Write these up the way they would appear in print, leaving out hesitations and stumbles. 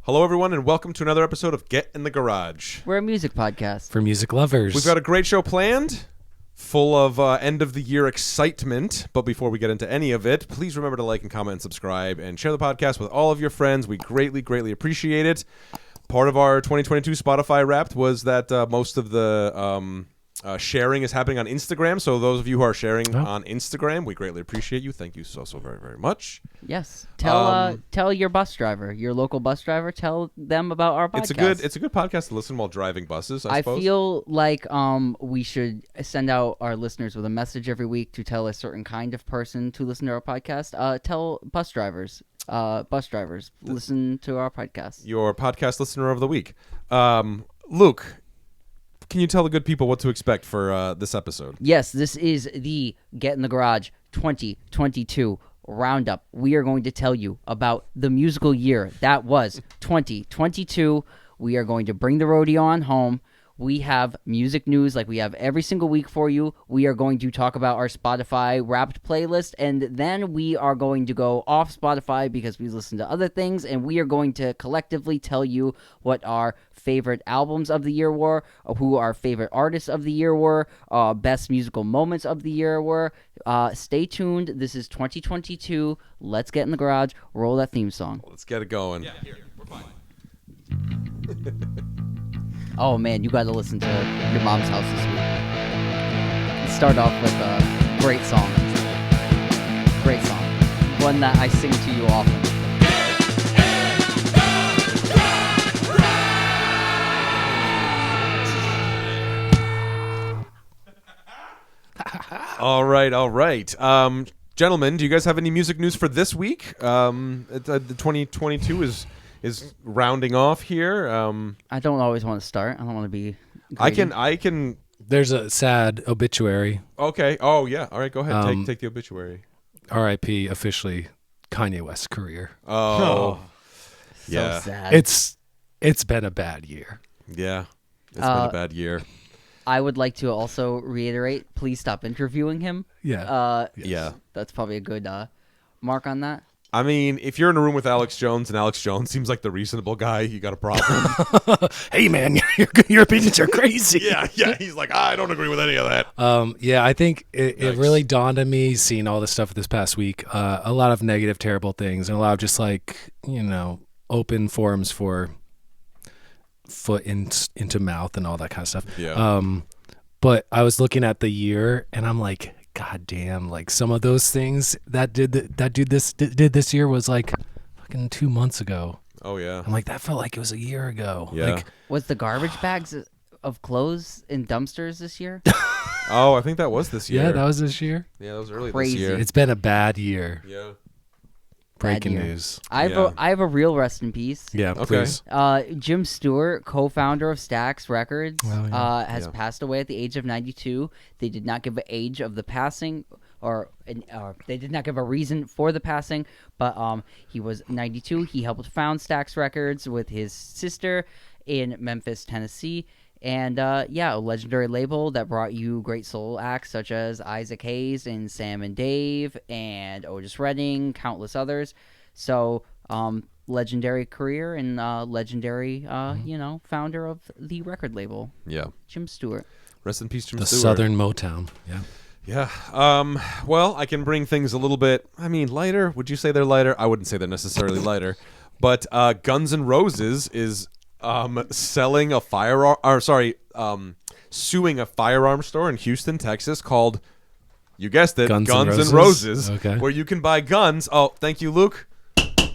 Hello, everyone, and welcome to another episode of Get in the Garage. We're a music podcast. For music lovers. We've got a great show planned, full of end-of-the-year excitement. But before we get into any of it, please remember to like and comment and subscribe and share the podcast with all of your friends. We greatly, greatly appreciate it. Part of our 2022 Spotify Wrapped was that most of the sharing is happening on Instagram. So those of you who are sharing on Instagram, we greatly appreciate you. Thank you so very, very much. Yes. Tell your bus driver, your local bus driver, tell them about our podcast. It's a good podcast to listen while driving buses, I suppose. I feel like we should send out our listeners with a message every week to tell a certain kind of person to listen to our podcast. Tell bus drivers, listen to our podcast. Your podcast listener of the week. Luke, can you tell the good people what to expect for this episode? Yes, this is the Get in the Garage 2022 Roundup. We are going to tell you about the musical year that was 2022. We are going to bring the rodeo on home. We have music news like we have every single week for you. We are going to talk about our Spotify Wrapped playlist, and then we are going to go off Spotify because we listen to other things, and we are going to collectively tell you what our favorite albums of the year were, who our favorite artists of the year were, best musical moments of the year were. Stay tuned. This is 2022. Let's get in the garage. Roll that theme song. Let's get it going. Yeah, here. We're fine. Oh, man, you got to listen to Your Mom's House this week. Let's start off with a great song. Great song. One that I sing to you often. All right. Gentlemen, do you guys have any music news for this week? The 2022 is rounding off here. I don't always want to start. I don't want to be greedy. I can. There's a sad obituary. Okay. Oh yeah. All right. Go ahead. Take the obituary. R.I.P. officially Kanye West's career. Oh. Yeah. So sad. It's been a bad year. Yeah. It's been a bad year. I would like to also reiterate, please stop interviewing him. Yeah. Yeah. That's probably a good mark on that. I mean, if you're in a room with Alex Jones and Alex Jones seems like the reasonable guy, you got a problem. Hey, man, your opinions are crazy. Yeah. He's like, I don't agree with any of that. Yeah, I think it really dawned on me seeing all this stuff this past week. A lot of negative, terrible things, and a lot of just open forums for foot into mouth and all that kind of stuff. Yeah. But I was looking at the year, and I'm like, God damn! Like some of those things that did this year was like fucking 2 months ago. Oh yeah. I'm like, that felt like it was a year ago. Yeah. Like, Was the garbage bags of clothes in dumpsters this year? Oh, I think that was this year. Yeah, that was this year. Yeah, that was early Crazy. this year. It's been a bad year. Yeah. Breaking year. news. I have a real rest in peace. Yeah, Okay. please. Jim Stewart, co-founder of Stax Records, Oh, yeah. has passed away at the age of 92. They did not give an age of the passing, or they did not give a reason for the passing, but he was 92. He helped found Stax Records with his sister in Memphis, Tennessee. And, a legendary label that brought you great soul acts such as Isaac Hayes and Sam and Dave and Otis Redding, countless others. So, legendary career and legendary, founder of the record label. Yeah. Jim Stewart. Rest in peace, Jim The Stewart. Southern Motown. Yeah. Yeah. Well, I can bring things a little bit, lighter. Would you say they're lighter? I wouldn't say they're necessarily lighter. But Guns N' Roses is selling a suing a firearm store in Houston, Texas called, you guessed it, Guns N' Roses, okay. Where you can buy guns. Oh, thank you, Luke.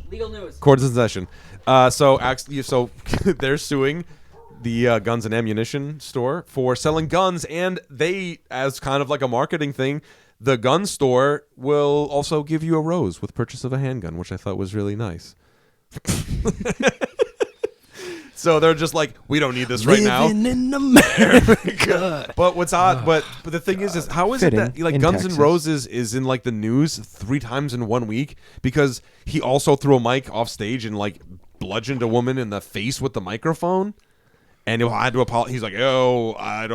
Legal news. Court is in session. So they're suing the guns and ammunition store for selling guns, and they, as kind of like a marketing thing, the gun store will also give you a rose with purchase of a handgun, which I thought was really nice. So they're just like, we don't need this right now. Living in America. But what's odd, but the thing is how is it that Fitting in Guns Texas. N' Roses is in like the news 3 times in 1 week because he also threw a mic off stage and like bludgeoned a woman in the face with the microphone, and I had to apologize. He's like, I've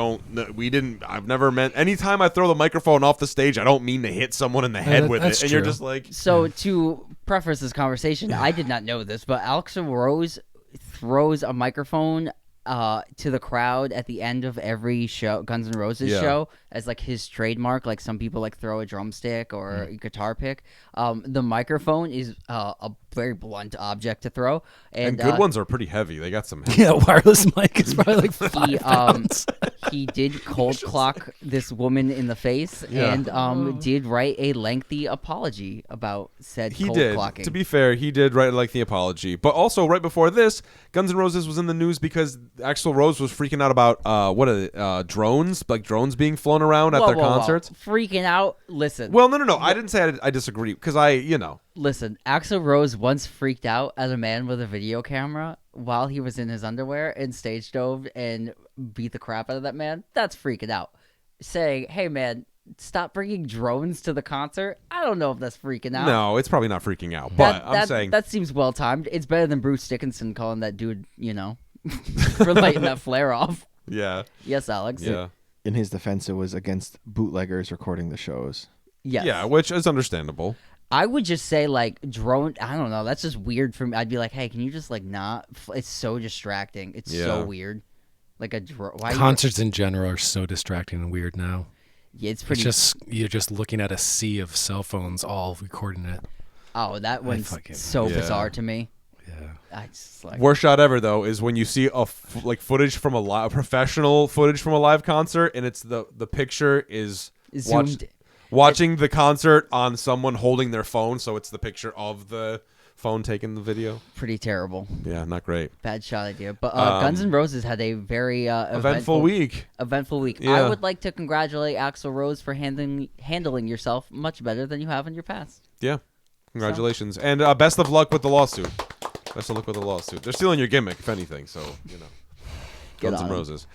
never meant. Anytime I throw the microphone off the stage, I don't mean to hit someone in the head with it. that's And you're true. just like, So to preface this conversation, I did not know this, but Alexa Rose throws a microphone to the crowd at the end of every show, Guns N' Roses show, as like his trademark. Like some people like throw a drumstick or a guitar pick. The microphone is a very blunt object to throw, and good ones are pretty heavy. They got some. Yeah, wireless mic is probably like 5 pounds. He did cold clock this woman in the face, and did write a lengthy apology about said cold clocking. To be fair, he did write a lengthy apology. But also, right before this, Guns N' Roses was in the news because Axl Rose was freaking out about drones, like drones being flown around at their concerts. Freaking out. Listen. Well, no. I didn't say I disagree because Listen, Axl Rose once freaked out at a man with a video camera while he was in his underwear and stage dove and beat the crap out of that man. That's freaking out. Saying, hey, man, stop bringing drones to the concert. I don't know if that's freaking out. No, it's probably not freaking out. But I'm saying that seems well timed. It's better than Bruce Dickinson calling that dude, for lighting that flare off. Yeah. Yes, Alex. Yeah. In his defense, it was against bootleggers recording the shows. Yes. Yeah, which is understandable. I would just say, like, drone, I don't know, that's just weird for me. I'd be like, hey, can you just, like, not? It's so distracting. It's so weird. Like, a drone. Concerts in general are so distracting and weird now. Yeah, it's pretty. You're just looking at a sea of cell phones all recording it. Oh, that one's so bizarre to me. Yeah. Worst shot ever though is when you see footage from professional footage from a live concert, and it's the picture is zoomed. Watching the concert on someone holding their phone, so it's the picture of the phone taking the video. Pretty terrible. Yeah, not great. Bad shot idea. But Guns N' Roses had a very eventful week. Yeah. I would like to congratulate Axl Rose for handling yourself much better than you have in your past. Yeah, congratulations, and best of luck with the lawsuit. Best of luck with the lawsuit. They're stealing your gimmick, if anything. So Guns N' Roses.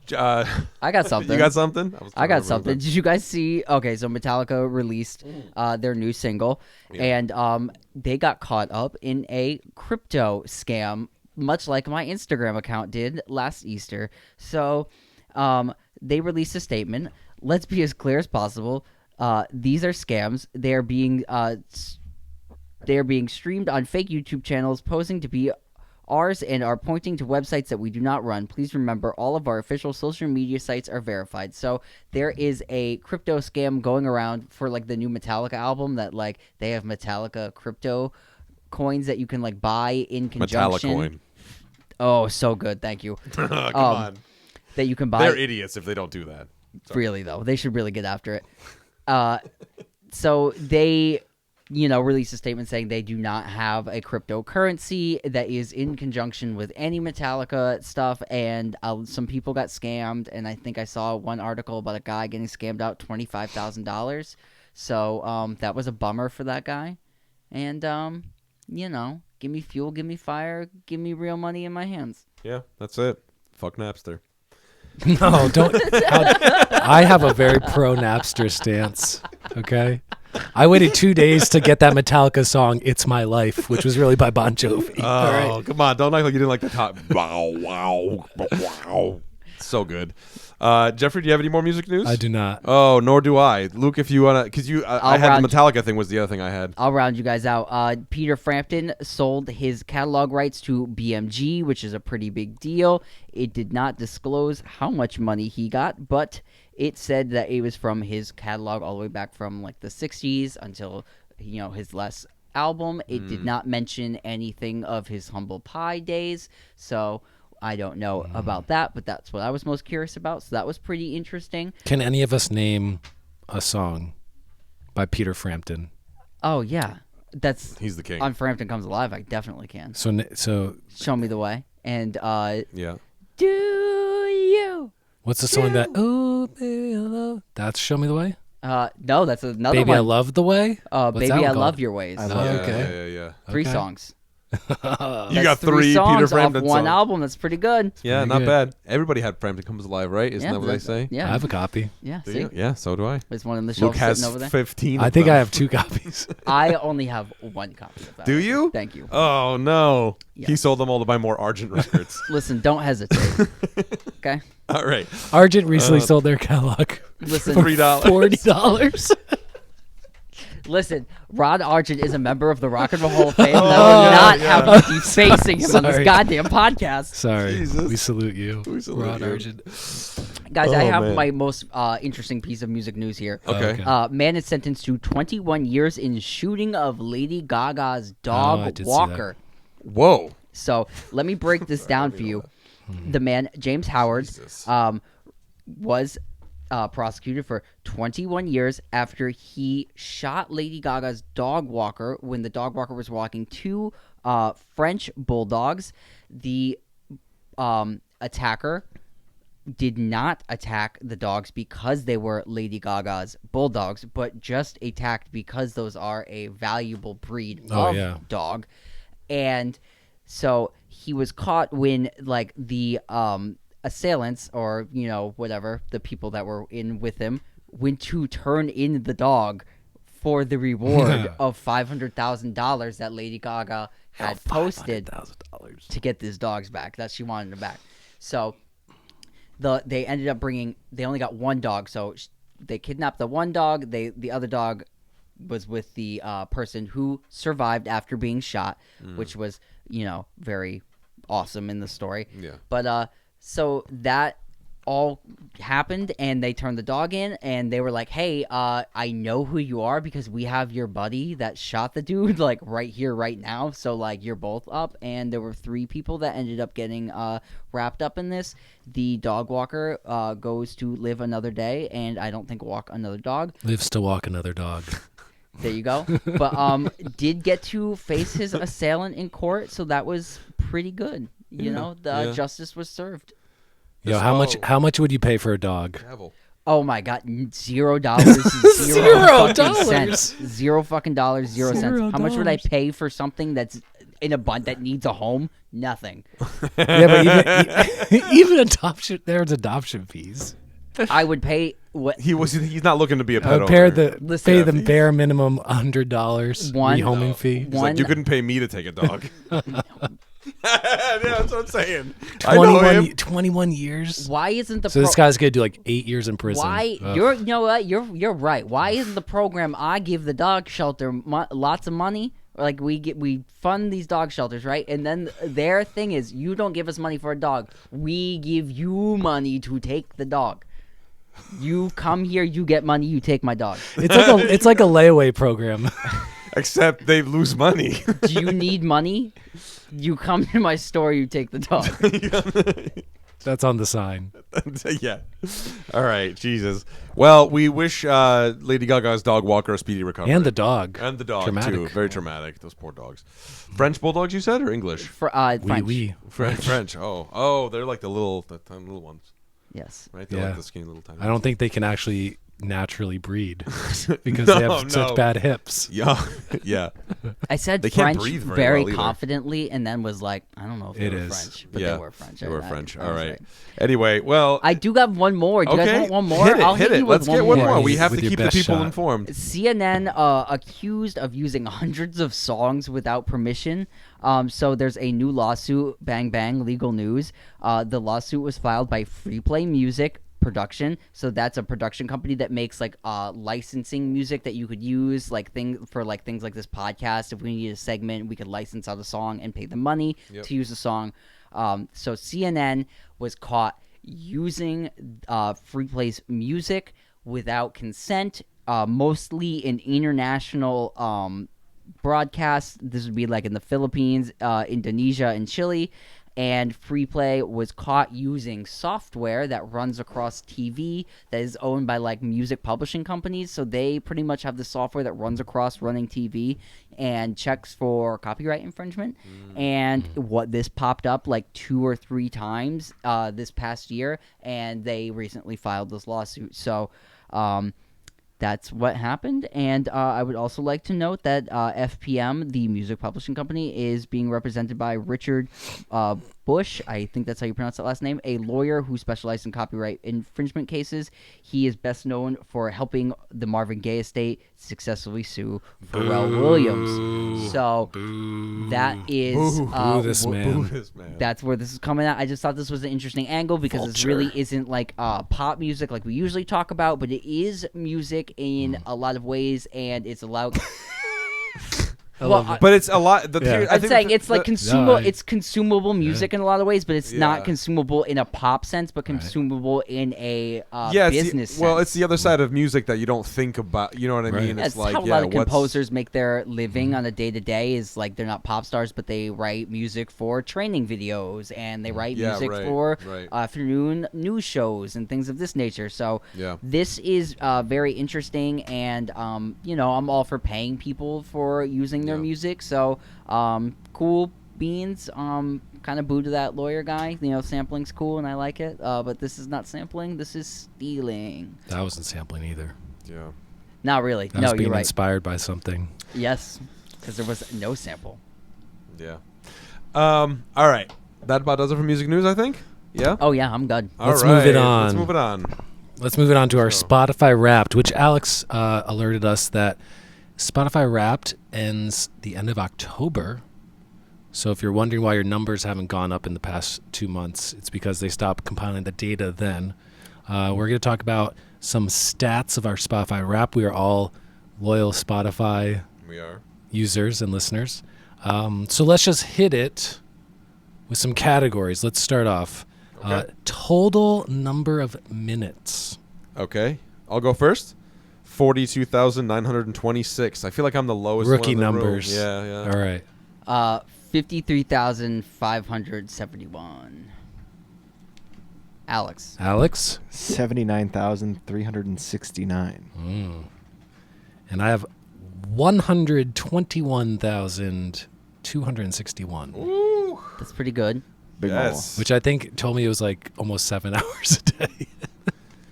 I got something. You got something? I got something. Did you guys see? Okay, so Metallica released their new single, and they got caught up in a crypto scam, much like my Instagram account did last Easter. So they released a statement. Let's be as clear as possible. These are scams. They are being streamed on fake YouTube channels, posing to be ours, and are pointing to websites that we do not run. Please remember, all of our official social media sites are verified. So there is a crypto scam going around for like the new Metallica album that like they have Metallica crypto coins that you can like buy in conjunction. Metallicoin. Oh, so good. Thank you. Come on. That you can buy. They're idiots if they don't do that. Sorry. Really though, they should really get after it. So they released a statement saying they do not have a cryptocurrency that is in conjunction with any Metallica stuff, and some people got scammed, and I think I saw one article about a guy getting scammed out $25,000. So that was a bummer for that guy. And, give me fuel, give me fire, give me real money in my hands. Yeah, that's it. Fuck Napster. No, don't. I have a very pro Napster stance, okay? I waited 2 days to get that Metallica song, It's My Life, which was really by Bon Jovi. Oh, come on. Don't act like you didn't like the top. Wow. So good. Jeffrey, do you have any more music news? I do not. Oh, nor do I. Luke, if you want to, because I had the Metallica thing was the other thing I had. I'll round you guys out. Peter Frampton sold his catalog rights to BMG, which is a pretty big deal. It did not disclose how much money he got, but it said that it was from his catalog all the way back from like the 60s until, his last album. It did not mention anything of his Humble Pie days, so I don't know about that, but that's what I was most curious about, so that was pretty interesting. Can any of us name a song by Peter Frampton? Oh, yeah. He's the king. On Frampton Comes Alive, I definitely can. So Show Me the Way. And, yeah. Do you? What's the song that, oh, baby, I love? That's Show Me the Way? No, that's another Baby, one. I Love the Way? What's Baby, that one I called? Love Your Ways. Okay. Yeah. 3 Okay. songs. You That's got 3 songs Peter off Frampton one songs. album. That's pretty good. Yeah, Pretty not good. bad. Everybody had Frampton Comes Alive, right? Isn't that what they say? Yeah. I have a copy. Yeah, Do see? you? Yeah, so do I. There's one on the shelf Luke has sitting over there. 15 I of think them. I have 2 copies. I only have 1 copy of that. Do you? Thank you. Oh, no. Yes. He sold them all to buy more Argent records. Listen, don't hesitate. Okay? All right. Argent recently sold their catalog Listen, for $3. $40. Listen, Rod Argent is a member of the Rock and Roll Hall of Fame. And I will not have to be facing him on this Sorry. goddamn podcast. Sorry. Jesus. We salute you. We salute Rod you. Argent. Guys, I have man. my most interesting piece of music news here. Okay. Man is sentenced to 21 years in shooting of Lady Gaga's I dog did see walker. Whoa. So let me break this down for you. The man, James Howard, Jesus. was prosecuted for 21 years after he shot Lady Gaga's dog walker when the dog walker was walking two French bulldogs. The attacker did not attack the dogs because they were Lady Gaga's bulldogs, but just attacked because those are a valuable breed of dog. And so he was caught when, like, the assailants, or, you know, whatever, the people that were in with him, went to turn in the dog for the reward of $500,000 that Lady Gaga had posted to get these dogs back, that she wanted them back. So they ended up they only got one dog, so they kidnapped the one dog. The other dog was with the person who survived after being shot, which was, you know, very awesome in the story. Yeah. But so that all happened, and they turned the dog in, and they were like, hey, I know who you are because we have your buddy that shot the dude, like, right here, right now. So, like, you're both up. And there were 3 people that ended up getting wrapped up in this. The dog walker goes to live another day, and I don't think walk another dog. Lives to walk another dog. There you go. But did get to face his assailant in court, so that was pretty good. You know, the justice was served. Yo, how much would you pay for a dog? Devil. Oh my God, $0. $0. fucking cents. $0 fucking dollars, 0 cents. How much would I pay for something that's in a bun that needs a home? Nothing. Yeah, but even adoption, there's adoption fees. I would pay what He's not looking to be a pet I would pay owner. the bare minimum $100 rehoming fee. He's like, you couldn't pay me to take a dog. Yeah, that's what I'm saying. I know him. 21 years. Why isn't the So this guy's gonna do like 8 years in prison. Why Ugh. you know what you're right. Why isn't the program I give the dog shelter lots of money? Like we fund these dog shelters, right? And then their thing is, you don't give us money for a dog. We give you money to take the dog. You come here, you get money, you take my dog. It's like a layaway program. Except they lose money. Do you need money? You come to my store, you take the dog. That's on the sign. Yeah. All right. Jesus. Well, we wish Lady Gaga's dog walker a speedy recovery. And the dog. And the dog, Traumatic. too. Very traumatic. Those poor dogs. French bulldogs, you said, or English? French. Oui. French. Oh, they're like the tiny little ones, yes. right? They're Yeah. like the skinny little tiny I don't think they can actually naturally breed because No, they have such no. bad hips. Yeah. Yeah. I said They can't French breathe very very well either. confidently, and then was like, I don't know if they It were is. French, but Yeah. they were French. They were I French. was All right. Anyway, well. I do have one more. Do you guys want one more? Hit it. I'll hit hit it. you with Let's get one more. more. We have With to your keep the best people shot. informed. CNN accused of using hundreds of songs without permission. So there's a new lawsuit, Bang Bang Legal News. The lawsuit was filed by Free Play Music Production. So that's a production company that makes like licensing music that you could use, like things like this podcast. If we need a segment, we could license out a song and pay them money to use the song. So CNN was caught using Free Play's music without consent, mostly in international broadcasts. This would be like in the Philippines, Indonesia, and Chile. And Free Play was caught using software that runs across TV that is owned by like music publishing companies. So they pretty much have the software that runs across running TV and checks for copyright infringement. And what this popped up like 2 or 3 times this past year, and they recently filed this lawsuit. So that's what happened. And I would also like to note that FPM, the music publishing company, is being represented by Richard Bush. I think that's how you pronounce that last name. A lawyer who specialized in copyright infringement cases. He is best known for helping the Marvin Gaye estate successfully sue Pharrell Williams. So that is Boo this man. that's where this is coming at. I just thought this was an interesting angle because this really isn't like pop music like we usually talk about, but it is music music in a lot of ways, and it's allowed. But it's a lot. I'm saying it's like consumable. No, It's consumable music in a lot of ways, but it's not Yeah. consumable in a pop sense, but consumable in a it's business sense. well, it's the other side of music that you don't think about. You know what I mean? That's It's like how a lot of composers make their living on a day-to-day. Is like they're not pop stars, but they write music for training videos, and they write music for afternoon news shows and things of this nature. So this is very interesting, and I'm all for paying people for using their music. So cool beans. Kind of boo to that lawyer guy. Sampling's cool, and I like it. But this is not sampling. This is stealing. That wasn't sampling either. Yeah. Not really. That was being you're right. inspired by something. Yes, because there was no sample. Yeah. All right. That about does it for music news, I think. Yeah. Oh yeah, I'm good. Let's move it on. Let's move it on. Let's move it on to our Spotify Wrapped, which Alex alerted us that Spotify Wrapped ends the end of October. So if you're wondering why your numbers haven't gone up in the past 2 months, it's because they stopped compiling the data then. We're going to talk about some stats of our Spotify Wrapped. We are all loyal Spotify users and listeners. So let's just hit it with some categories. Let's start off. Total number of minutes. Okay. I'll go first. 42,926. I feel like I'm the lowest Rookie one in the room. numbers. Yeah. All right. 53,571. Alex. 79,369. And I have 121,261. Ooh. That's pretty good. Big Yes. Which I think told me it was like almost 7 hours a day.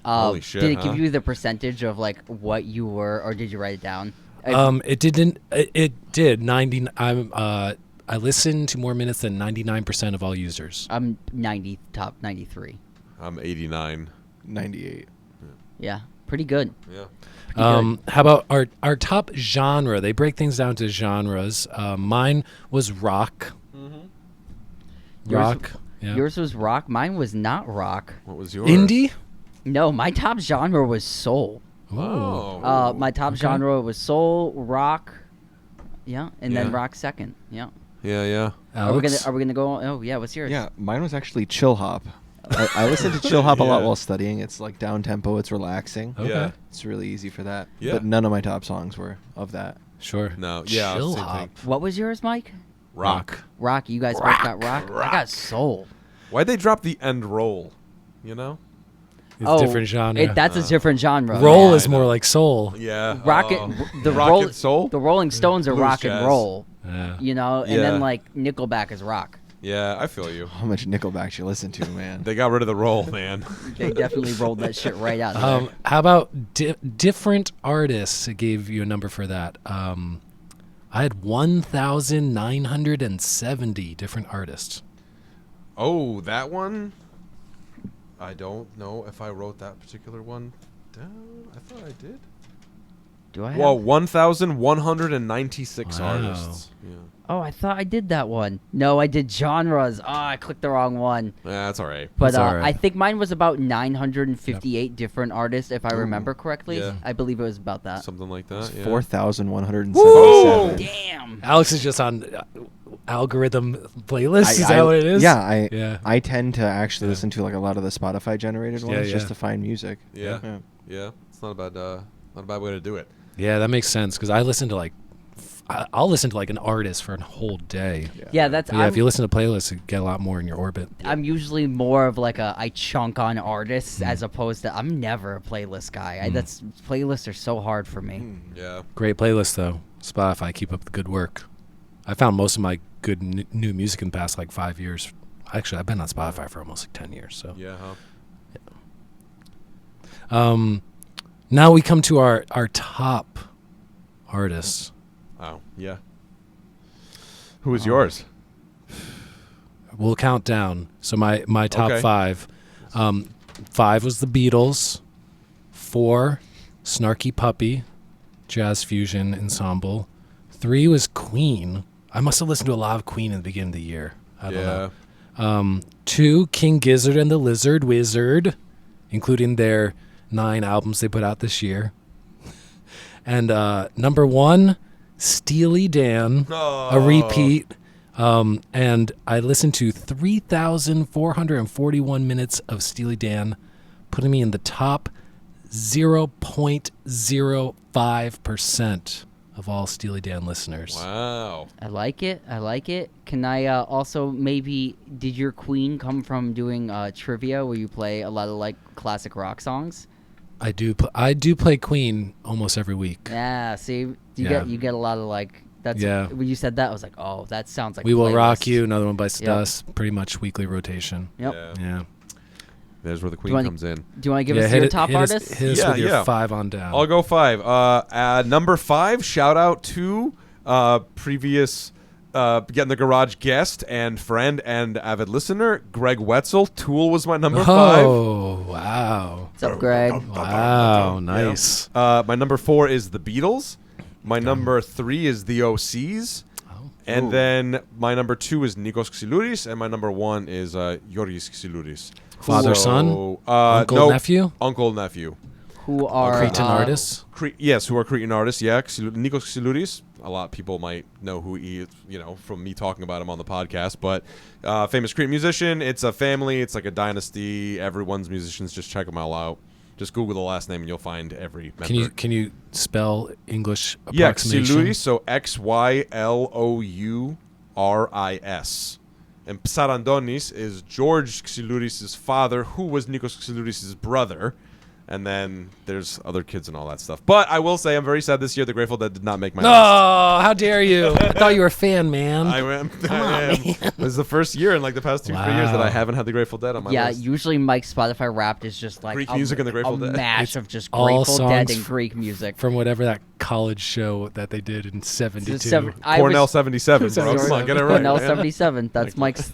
Holy shit, Did it huh? give you the percentage of like what you were, or did you write it down? It didn't. It did. 90. I listened to more minutes than 99% of all users. I'm 90, top 93. I'm 89. 98. Yeah, pretty good. Yeah. How about our top genre? They break things down to genres. Mine was rock. Rock. Yours was rock. Mine was not rock. What was yours? Indie. No, my top genre was soul. Oh. My top genre was soul, rock. Yeah, and then rock second. Yeah. Yeah. Alex? Are we gonna go? Oh yeah, what's yours? Yeah, mine was actually chill hop. I listen to chill hop a lot while studying. It's like down tempo. It's relaxing. Okay. Yeah. It's really easy for that. Yeah. But none of my top songs were of that. Sure. No. Yeah. Chill same hop. thing. What was yours, Mike? Rock. Rock. You guys both got rock. I got soul. Why'd they drop the end roll? You know? It's different genre. That's a different genre. Roll man. is more like soul. Yeah. Rock the Rock and soul? The Rolling Stones are Blues rock jazz. and roll. Yeah. And Yeah. then like Nickelback is rock. Yeah, I feel you. How much Nickelback you listen to, man? They got rid of the roll, man. They definitely rolled that shit right out. Of there. How about different artists? It gave you a number for that. I had 1,970 different artists. Oh, that one? I don't know if I wrote that particular one down. I thought I did. Do I have? Well, 1,196 Wow. artists. Yeah. Oh, I thought I did that one. No, I did genres. Oh, I clicked the wrong one. That's all right. But That's all right. I think mine was about 958 different artists, if I remember correctly. Yeah. I believe it was about that. Something like that. Yeah. 4,177. Damn. Alex is just on algorithm playlists. Is that what it is? Yeah, I tend to actually listen to like a lot of the Spotify generated ones just yeah. to find music. Yeah. Yeah. It's not a bad way to do it. Yeah, that makes sense because I listen to I'll listen to like an artist for a whole day. Yeah, that's. But yeah, if you listen to playlists, you get a lot more in your orbit. I'm usually more of like I chunk on artists as opposed to I'm never a playlist guy. Playlists are so hard for me. Yeah. Great playlist though. Spotify, keep up the good work. I found most of my good new music in the past like 5 years. Actually, I've been on Spotify for almost like 10 years. So Yeah. now we come to our top artists. Oh, yeah. Who was yours? We'll count down. So my top Okay. 5. 5 was the Beatles. 4, Snarky Puppy, Jazz Fusion Ensemble. 3 was Queen. I must have listened to a lot of Queen in the beginning of the year. I don't know. 2, King Gizzard and the Lizard Wizard, including their 9 albums they put out this year. And number 1, Steely Dan, a repeat. And I listened to 3,441 minutes of Steely Dan, putting me in the top 0.05% of all Steely Dan listeners. Wow. I like it. Can I also maybe, did your Queen come from doing trivia where you play a lot of like classic rock songs? I do play Queen almost every week. Yeah, see, you get a lot of like, that's when you said that, I was like, oh, that sounds like We Will playlist. Rock You, another one by Dust, pretty much weekly rotation. Yep. Yeah. There's where the Queen comes in. Do you want to give us your top artist? Hit us with your 5 on down. I'll go 5. Number 5, shout out to previous Get in the Garage guest and friend and avid listener, Greg Wetzel. Tool was my number 5. Oh, wow. What's up, Greg? Wow, nice. My number 4 is the Beatles. My number 3 is the OCs. And then my number 2 is Nikos Xylouris, and my number 1 is Yoris Xylouris. Father, son? Uncle, nephew? Uncle, nephew. Who are Cretan artists? Yes, who are Cretan artists, yeah. Nikos Xylouris. A lot of people might know who he is, from me talking about him on the podcast, but famous Cretan musician. It's a family. It's like a dynasty. Everyone's musicians. Just check them all out. Just Google the last name and you'll find every member. Can you spell English approximation? Yeah, Xylouris, so Xylouris. And Psarandonis is George Xylouris' father, who was Nikos Xylouris' brother. And then there's other kids and all that stuff. But I will say I'm very sad this year the Grateful Dead did not make my list. Oh, how dare you. I thought you were a fan, man. I am. It was the first year in like the past 2-3 years that I haven't had the Grateful Dead on my list. Yeah, usually Mike's Spotify Wrapped is just like Greek music and the Grateful Dead. A mash of just all Grateful Dead songs and Greek music. From whatever that college show that they did in 72. Cornell 77, bro. Come on, get it right. Cornell man. 77. That's Mike's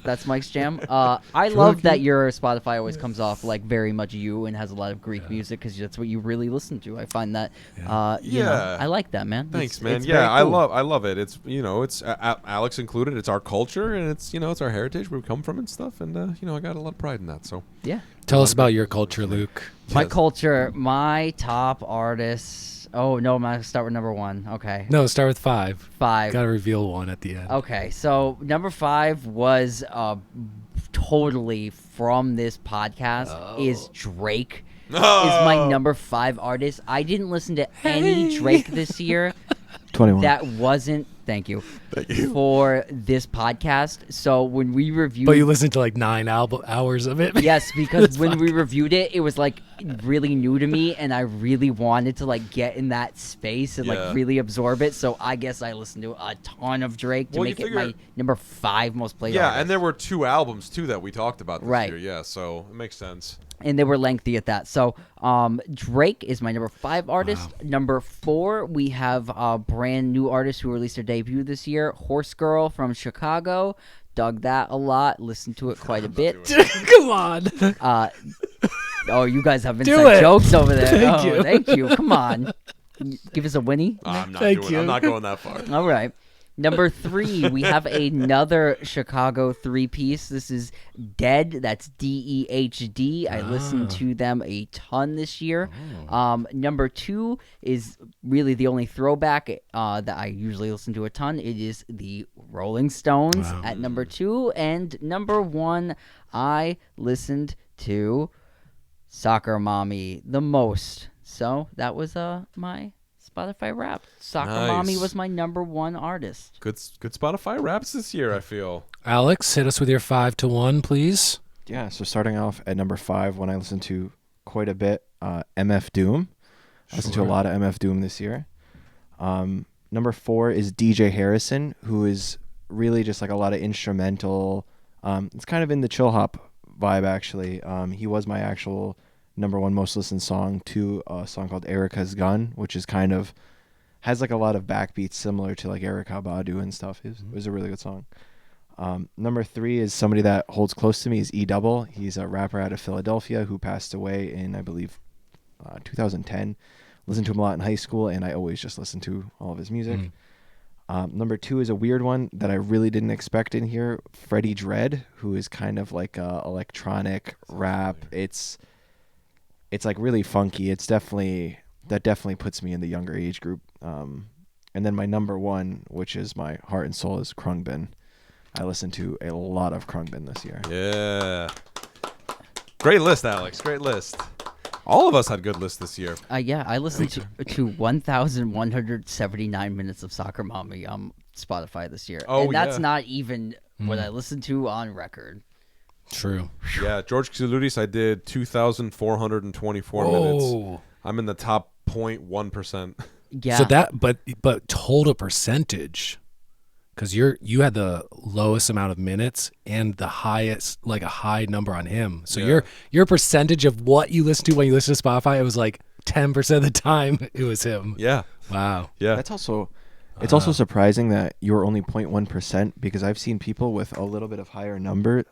jam. I love that your Spotify always comes off like very much you and has a lot of Greek music because that's what you really listen to. I find that I like that, man. Thanks, man. It's yeah, cool. I love it. It's it's Alex included. It's our culture and it's it's our heritage where we come from and stuff. And I got a lot of pride in that. So yeah. Tell us about your culture, Luke. My culture, my top artists. Oh no, I'm gonna start with number 1. Okay. No, start with 5. 5. Gotta reveal 1 at the end. Okay, so number 5 was totally from this podcast is Drake. Is my number 5 artist. I didn't listen to any Drake this year. 21. That wasn't. Thank you. For this podcast. So when we reviewed, but you listened to like 9 hours of it. Yes, because when we reviewed it, it was like really new to me, and I really wanted to like get in that space and like really absorb it. So I guess I listened to a ton of Drake to make it my number 5 most played. Yeah, artist. and there were 2 albums too that we talked about this Right. year. Yeah, so it makes sense. And they were lengthy at that. So Drake is my number 5 artist. Wow. Number 4, we have a brand new artist who released their debut this year, Horse Girl from Chicago. Dug that a lot. Listened to it quite a bit. Come on. Oh, you guys have inside jokes over there. Thank you. Thank you. Come on. Give us a Winnie. I'm not going that far. All right. Number 3, we have another Chicago 3-piece. This is Dead. That's DEHD. I listened to them a ton this year. Number 2 is really the only throwback that I usually listen to a ton. It is the Rolling Stones at number 2. And number 1, I listened to Soccer Mommy the most. So that was my Spotify Wrapped. Soccer Mommy was my number 1 artist. Good Spotify Wraps this year, I feel. Alex, hit us with your 5 to 1, please. Yeah, so starting off at number 5, when I listened to quite a bit, MF Doom. I listened to a lot of MF Doom this year. Number 4 is DJ Harrison, who is really just like a lot of instrumental. It's kind of in the chill hop vibe, actually. He was my actual number 1 most listened song to a song called Erica's Gun, which is kind of has like a lot of backbeats similar to like Erykah Badu and stuff. It was a really good song. Number 3 is somebody that holds close to me is E-Dubble. He's a rapper out of Philadelphia who passed away in, I believe, 2010. Listened to him a lot in high school, and I always just listened to all of his music. Number 2 is a weird one that I really didn't expect in here. Freddie Dredd, who is kind of like electronic rap. It's like really funky. It's definitely that definitely puts me in the younger age group. And then my number one, which is my heart and soul, is Krungbin. I listened to a lot of Krungbin this year. Yeah. Great list, Alex. Great list. All of us had good lists this year. Yeah, I listened to 1,179 minutes of Soccer Mommy on Spotify this year. Oh, and that's yeah. not even what I listened to on record. True. Yeah, George Xylouris, I did 2,424 minutes. I'm in the top 0.1%. Yeah. So that, but total percentage, because you had the lowest amount of minutes and the highest, like a high number on him. So your percentage of what you listen to when you listen to Spotify, it was like 10% of the time it was him. Yeah. Wow. Yeah. It's also surprising that you're only 0.1%, because I've seen people with a little bit of higher numbers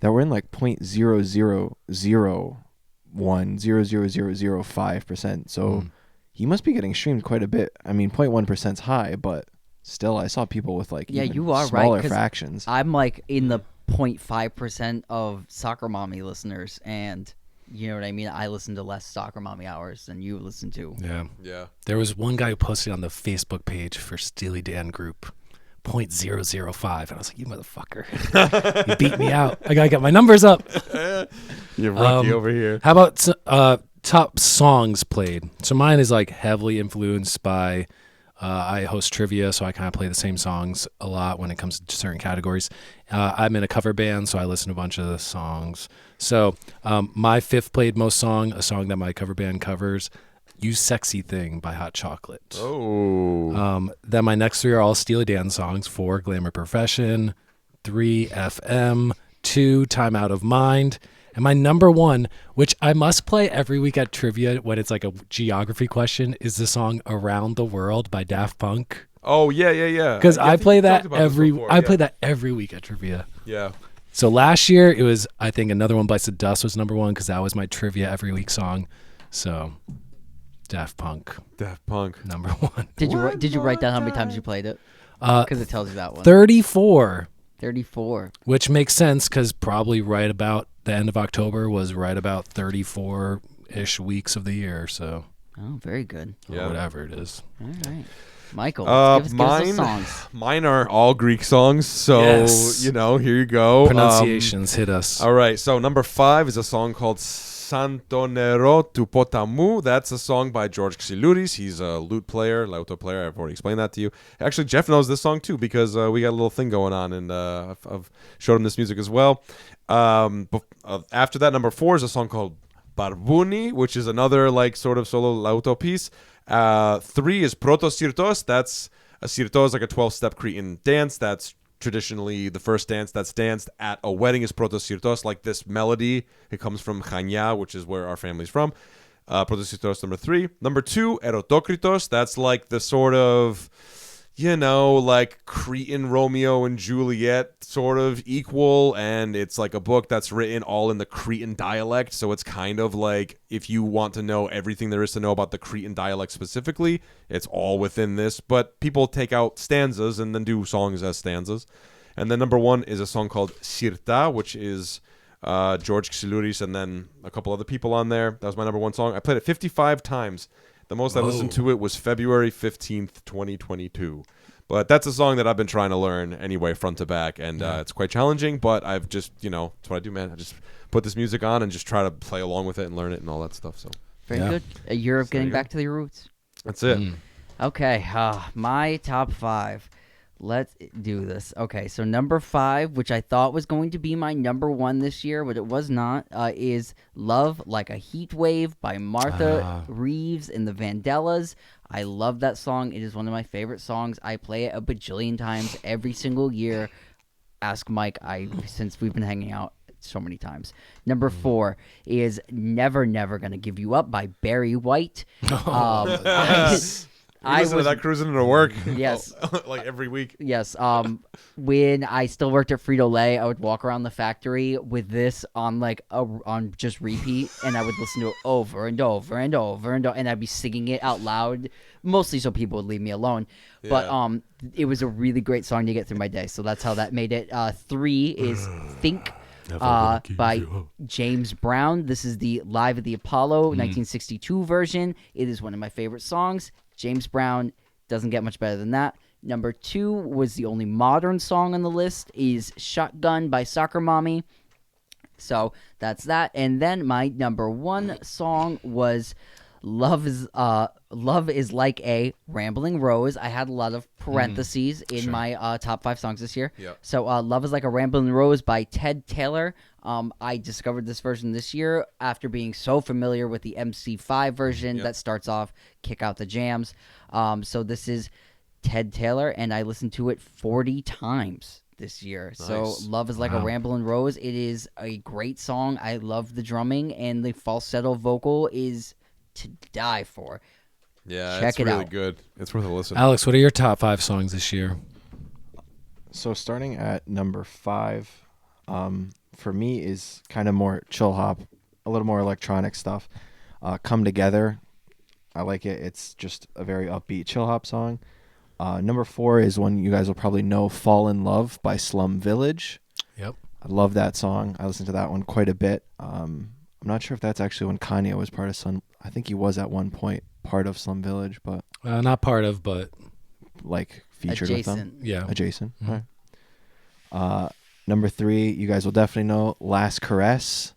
that were in like 0.00001 So he must be getting streamed quite a bit. I mean, 0.1% is high, but still, I saw people with like even you are smaller right, 'cause fractions. I'm like in the 0.5% of Soccer Mommy listeners, and you know what I mean? I listen to less Soccer Mommy hours than you listen to. Yeah. Yeah. There was one guy who posted on the Facebook page for Steely Dan group 0.005, and I was like, you motherfucker. You beat me out. I gotta get my numbers up. You're rookie over here. How about top songs played? So mine is like heavily influenced by I host trivia, so I kind of play the same songs a lot when it comes to certain categories. I'm in a cover band, so I listen to a bunch of the songs. So my fifth played most song, a song that my cover band covers, You Sexy Thing by Hot Chocolate. Oh. Then my next three are all Steely Dan songs. 4, Glamour Profession. 3, FM. 2, Time Out of Mind. And my number one, which I must play every week at trivia when it's like a geography question, is the song Around the World by Daft Punk. Oh, yeah. Because I I think play you that talked about this before, I play that every week at trivia. Yeah. So last year it was, I think, Another One Bites the Dust was number one, because that was my trivia every week song. So Daft Punk, number one. Did you write down how many times you played it? Because it tells you that one. 34. 34. Which makes sense, because probably right about the end of October was right about 34-ish weeks of the year. So Oh, very good. or whatever it is. All right. Michael, give us mine, the songs. mine are all Greek songs, so Yes. here you go. Pronunciations hit us. All right, so number 5 is a song called Santo Nero tu Potamu. That's a song by George Xylouris. He's a lauto player. I've already explained that to you. Actually, Jeff knows this song too, because we got a little thing going on, and I've showed him this music as well. After that, number 4 is a song called Barbuni, which is another like sort of solo lauto piece. 3 is Protosirtos. That's a sirtos, like a 12-step Cretan dance. That's traditionally the first dance that's danced at a wedding is Protosirtos. Like this melody, it comes from Chania, which is where our family's from. Protosirtos number 3. Number 2, Erotokritos. That's like the sort of, like Cretan Romeo and Juliet sort of equal, and it's like a book that's written all in the Cretan dialect, so it's kind of like if you want to know everything there is to know about the Cretan dialect specifically, it's all within this, but people take out stanzas and then do songs as stanzas. And then number 1 is a song called Sirta, which is George Xylouris and then a couple other people on there. That was my number 1 song. I played it 55 times. The most I listened to it was February 15th, 2022. But that's a song that I've been trying to learn anyway, front to back, and it's quite challenging, but I've just, that's what I do, man. I just put this music on and just try to play along with it and learn it and all that stuff. So Very good. A year of getting back to the roots. that's it. Okay, my top 5. Let's do this. Okay, so number 5, which I thought was going to be my number 1 this year, but it was not, is Love Like a Heat Wave by Martha Reeves and the Vandellas. I love that song. It is one of my favorite songs. I play it a bajillion times every single year. Ask Mike, since we've been hanging out so many times. Number 4 is Never Never Gonna Give You Up by Barry White. I listen to that cruising into work. Yes. Like every week. Yes. When I still worked at Frito-Lay, I would walk around the factory with this on on just repeat, and I would listen to it over and over and over and I'd be singing it out loud, mostly so people would leave me alone. Yeah. But it was a really great song to get through my day, so that's how that made it. 3 is Think by James Brown. This is the Live at the Apollo 1962 version. It is one of my favorite songs. James Brown doesn't get much better than that. Number 2 was the only modern song on the list, is Shotgun by Soccer Mommy. So that's that. And then my number 1 song was Love is Like a Rambling Rose. I had a lot of parentheses in my top 5 songs this year. Yep. So Love is Like a Rambling Rose by Ted Taylor. I discovered this version this year after being so familiar with the MC5 version that starts off Kick Out the Jams. So this is Ted Taylor, and I listened to it 40 times this year. Nice. So Love is Like a Ramblin' Rose. It is a great song. I love the drumming, and the falsetto vocal is to die for. Yeah, Check it's it really out. good. It's worth a listen. Alex, what are your top 5 songs this year? So starting at number 5, for me is kind of more chill hop, a little more electronic stuff. Come Together, I like it. It's just a very upbeat chill hop song. Number 4 is one you guys will probably know, Fall in Love by Slum Village. Yep. I love that song. I listened to that one quite a bit. I'm not sure if that's actually when Kanye was part of Slum. I think he was at one point part of Slum Village, but Not part of, but like featured with them. Adjacent. yeah. Adjacent. Mhm. All right. Number 3, you guys will definitely know, Last Caress.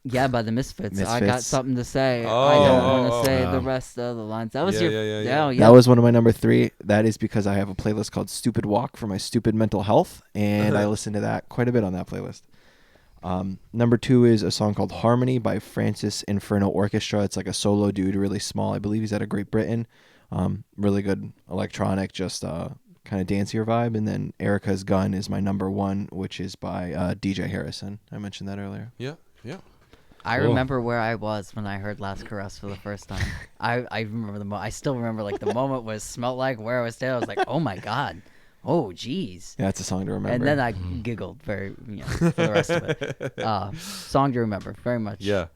Yeah, by the Misfits. I got Misfits. something to say. Oh, I don't want to say wow. the rest of the lines. That was Yeah, your. yeah. That was one of my number 3. That is because I have a playlist called Stupid Walk for my stupid mental health, and I listen to that quite a bit on that playlist. Number 2 is a song called Harmony by Francis Inferno Orchestra. It's like a solo dude, really small. I believe he's out of Great Britain. Really good electronic, just kind of dancier vibe. And then Erica's Gun is my number 1, which is by DJ Harrison. I mentioned that earlier. Yeah, yeah. I Cool. remember where I was when I heard Last Caress for the first time. I remember I still remember like the moment was smelled like where I was standing. I was like, oh my god, oh geez. Yeah, it's a song to remember. And then I giggled very, for the rest of it. Song to remember very much. Yeah.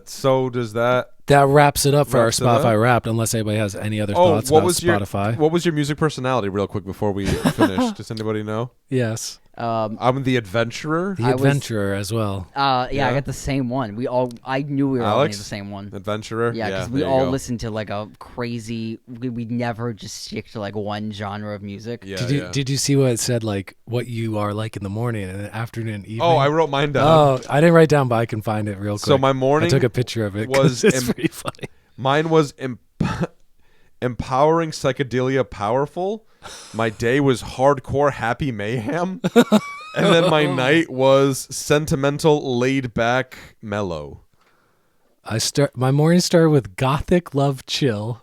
So does that? That wraps it up for our Wraps it up? Spotify Wrapped, unless anybody has any other Oh, thoughts what about was your Spotify. what was your music personality, real quick, before we finish? Does anybody know? Yes. I'm the adventurer. The I was- Adventurer as well. Yeah, Yeah. I got the same one. I knew we were all Alex? the same one. Adventurer. Yeah, because we there you all go. listened to like a crazy. We never just stick to like one genre of music. Yeah, Did you see what it said, like what you are like in the morning and the afternoon and evening? Oh, I wrote mine down. Oh, I didn't write down, but I can find it real quick. So my morning I took a picture of it. 'Cause was it's pretty funny. Mine was empowering psychedelia powerful. My day was hardcore happy mayhem. And then my night was sentimental, laid back, mellow. My morning started with Gothic Love Chill.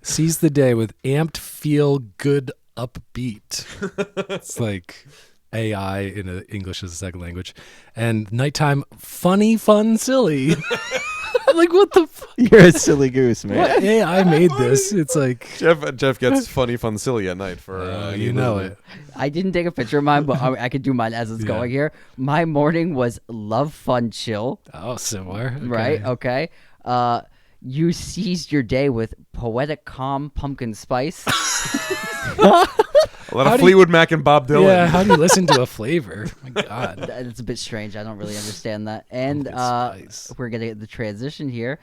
Seize the day with amped feel good upbeat. It's like AI in English as a second language. And nighttime funny, fun, silly. Like what the fuck? You're a silly goose, man. What AI made this? It's like Jeff gets funny, fun, silly at night for you know it. I didn't take a picture of mine, but I could do mine as it's Yeah. going here. My morning was love, fun, chill. Oh, similar. Okay. Right? Okay. You seized your day with poetic calm, pumpkin spice. A lot How of do you- Fleetwood Mac and Bob Dylan. Yeah, how do you listen to a flavor? My God. It's a bit strange. I don't really understand that. And Pumpkin spice. we're gonna get the transition here.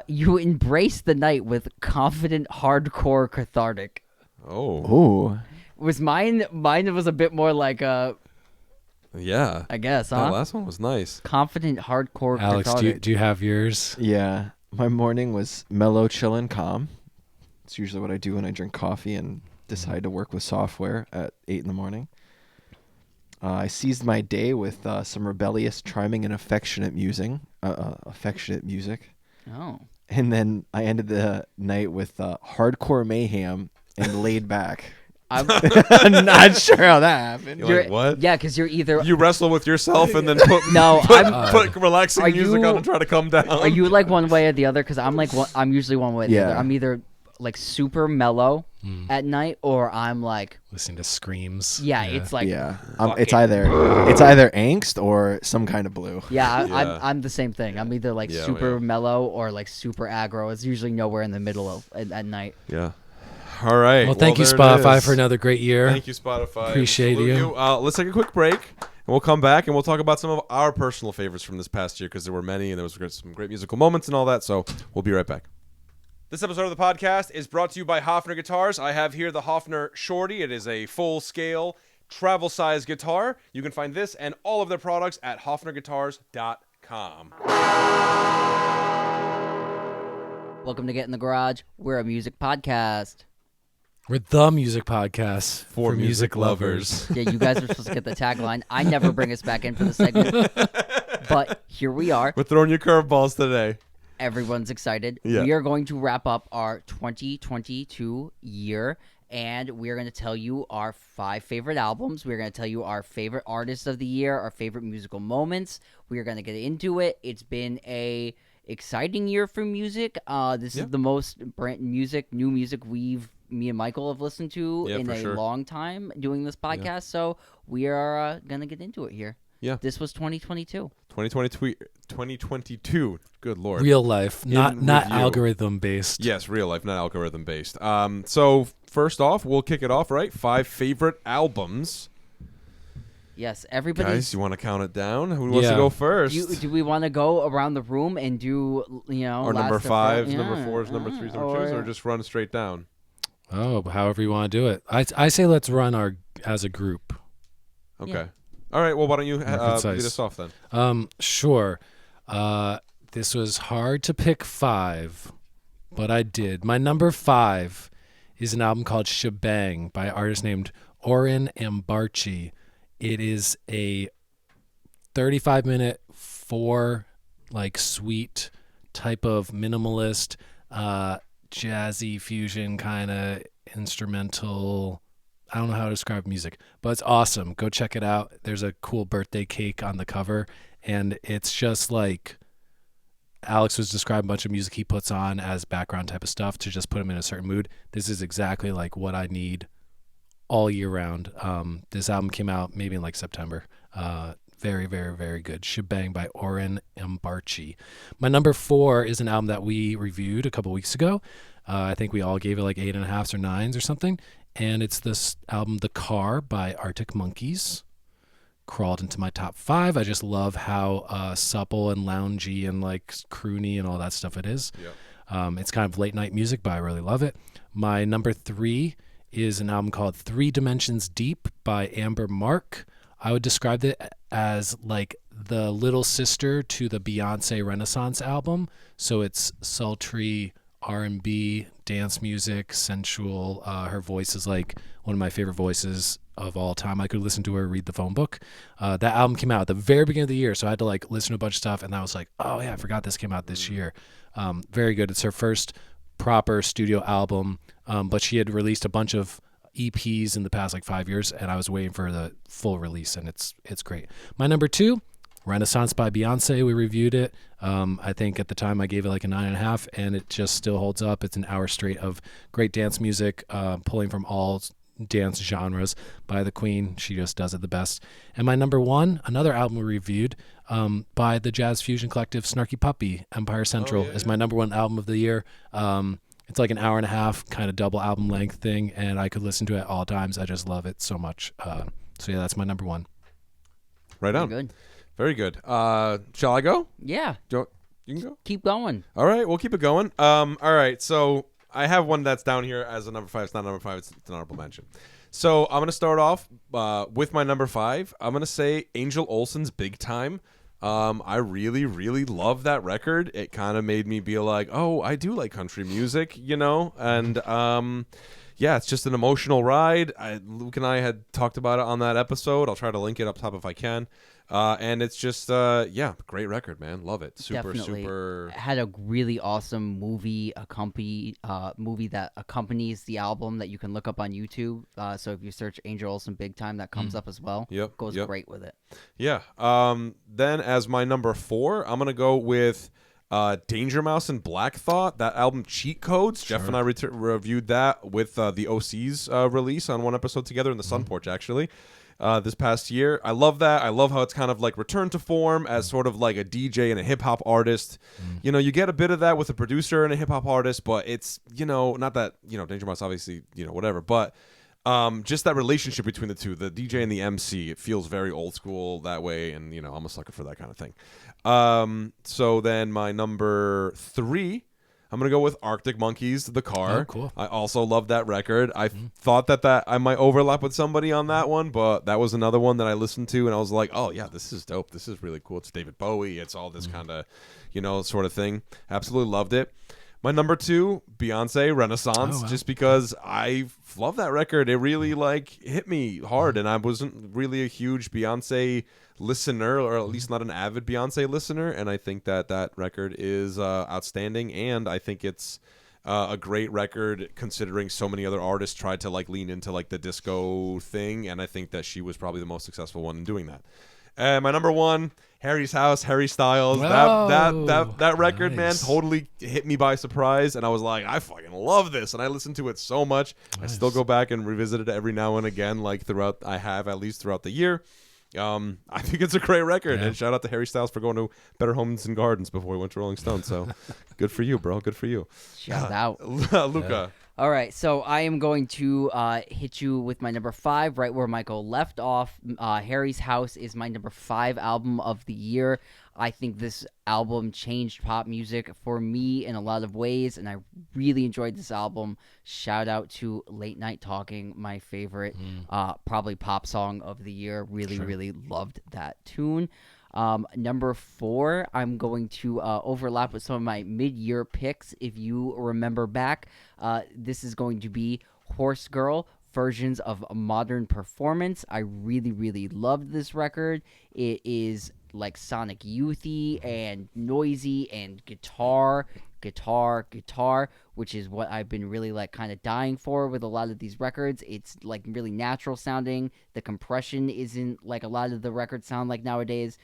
You embrace the night with confident, hardcore, cathartic. Oh, Ooh. Was mine? Mine was a bit more like yeah. I guess, That huh? last one was nice. Confident, hardcore, Alex, cathartic. do you have yours? Yeah. My morning was mellow, chill, and calm. It's usually what I do when I drink coffee and decide to work with software at 8 in the morning. I seized my day with some rebellious, charming, and affectionate music. Oh. And then I ended the night with hardcore mayhem and laid back. I'm not sure how that happened. You're like, what? Yeah, because you're either. You wrestle with yourself and then put No, put relaxing Are music you- on and try to come down. Are you like one way or the other? Because I'm like I'm usually one way or the Yeah. other. I'm either like super mellow at night, or I'm like Listening to screams. yeah. It's like Yeah, fuck it's it. either angst or some kind of blue. Yeah, Yeah. I'm the same thing. I'm either like Yeah, super yeah. mellow or like super aggro. It's usually nowhere in the middle of at night. Yeah. All right. Well, thank you, there it Spotify, is. for another great year. Thank you, Spotify. Appreciate Salute you. Let's take a quick break, and we'll come back, and we'll talk about some of our personal favorites from this past year, because there were many, and there was some great musical moments and all that, so we'll be right back. This episode of the podcast is brought to you by Hofner Guitars. I have here the Hofner Shorty. It is a full-scale, travel-size guitar. You can find this and all of their products at hofnerguitars.com. Welcome to Get in the Garage. We're a music podcast. We're the music podcast For music lovers. Yeah, you guys are supposed to get the tagline. I never bring us back in for the segment, but here we are. We're throwing you curveballs today. Everyone's excited. Yeah. We are going to wrap up our 2022 year, and we're going to tell you our 5 favorite albums. We're going to tell you our favorite artists of the year, our favorite musical moments. We are going to get into it. It's been a exciting year for music. This is the most new music me and Michael have listened to in a long time doing this podcast. Yeah. So we are going to get into it here. Yeah. This was 2022. 2022. Good Lord. Real life, not review. algorithm based. Yes, real life, not algorithm based. So first off, we'll kick it off, right? 5 favorite albums. Yes, everybody. Guys, you want to count it down? Who wants to go first? Do we want to go around the room and do, or number 5s, number 4s, number 3s, number 2s, or just run straight down? Oh, however you want to do it. I say let's run as a group. Okay. Yeah. All right. Well, why don't you lead us off then? Sure. This was hard to pick 5, but I did. My number 5 is an album called Shebang by an artist named Oren Ambarchi. It is a 35-minute, 4 sweet type of minimalist, jazzy fusion kind of instrumental. I don't know how to describe music, but it's awesome. Go check it out. There's a cool birthday cake on the cover, and it's just like Alex was describing a bunch of music he puts on as background type of stuff to just put him in a certain mood. This is exactly like what I need all year round. This album came out maybe in September. Very, very, very good. Shebang by Oren Ambarchi. My number 4 is an album that we reviewed a couple weeks ago. I think we all gave it 8.5s or 9s or something. And it's this album, The Car by Arctic Monkeys. Crawled into my top 5. I just love how supple and loungy and croony and all that stuff it is. Yep. It's kind of late night music, but I really love it. My number 3 is an album called 3 Dimensions Deep by Amber Mark. I would describe it as the little sister to the Beyonce Renaissance album. So it's sultry R&B, dance music, sensual. Her voice is one of my favorite voices of all time. I could listen to her read the phone book. That album came out at the very beginning of the year, so I had to listen to a bunch of stuff, and I was oh yeah, I forgot this came out this year. Very good. It's her first proper studio album, but she had released a bunch of EPs in the past 5 years, and I was waiting for the full release, and it's great. My number 2, Renaissance by Beyonce. We reviewed it. I think at the time I gave it a 9.5, and it just still holds up. It's an hour straight of great dance music, pulling from all dance genres by the Queen. She just does it the best. And my number 1, another album we reviewed by the jazz fusion collective Snarky Puppy, Empire Central, is my number 1 album of the year. It's an hour and a half kind of double album length thing, and I could listen to it at all times. I just love it so much. So yeah, that's my number 1. Right on. Good. Very good. Shall I go? Yeah. You can go? Keep going. All right, we'll keep it going. All right, so I have one that's down here as a number 5. It's not number 5, it's an honorable mention. So I'm going to start off with my number 5. I'm going to say Angel Olsen's Big Time. I really, really love that record. It kind of made me be oh, I do like country music, and yeah, it's just an emotional ride. Luke and I had talked about it on that episode. I'll try to link it up top if I can. And it's just, great record, man. Love it. Super. Had a really awesome movie that accompanies the album that you can look up on YouTube. So if you search Angel Olsen Big Time, that comes up as well. Yep. Goes great with it. Yeah. Then as my number 4, I'm going to go with Danger Mouse and Black Thought, that album Cheat Codes. Sure. Jeff and I reviewed that with the OC's release on one episode together in the Sun Porch, actually, this past year. I love that. I love how it's kind of like returned to form as sort of like a DJ and a hip-hop artist. You know, you get a bit of that with a producer and a hip-hop artist, but it's, you know, not that, you know, Danger Mouse obviously, you know, whatever, but just that relationship between the two, the DJ and the MC, it feels very old school that way, and, you know, I'm a sucker for that kind of thing. So then my number 3, I'm going to go with Arctic Monkeys, The Car. Oh, cool. I also love that record. I thought that I might overlap with somebody on that one, but that was another one that I listened to, and I was like, oh, yeah, this is dope. This is really cool. It's David Bowie. It's all this kind of, you know, sort of thing. Absolutely loved it. My number 2, Beyonce, Renaissance, just because I love that record. It really, like, hit me hard, and I wasn't really a huge Beyonce listener, or at least not an avid Beyonce listener, and I think that record is outstanding, and I think it's a great record considering so many other artists tried to, like, lean into, like, the disco thing, and I think that she was probably the most successful one in doing that. And my number 1, Harry's House, Harry Styles. That record, man, totally hit me by surprise, and I was like, I fucking love this, and I listened to it so much. I still go back and revisit it every now and again, like at least throughout the year. I think it's a great record, and shout out to Harry Styles for going to Better Homes and Gardens before he went to Rolling Stone. So, good for you, bro. Good for you. Shout out, Luca. All right, so I am going to hit you with my number 5, right where Michael left off. Harry's House is my number 5 album of the year. I think this album changed pop music for me in a lot of ways, and I really enjoyed this album. Shout out to Late Night Talking, my favorite, probably pop song of the year. Really loved that tune. Number 4, I'm going to overlap with some of my mid-year picks. If you remember back, this is going to be Horse Girl, versions of Modern Performance. I really loved this record. It is like Sonic Youthy and noisy and guitar, which is what I've been really like kind of dying for with a lot of these records. It's like really natural sounding. The compression isn't like a lot of the records sound like nowadays.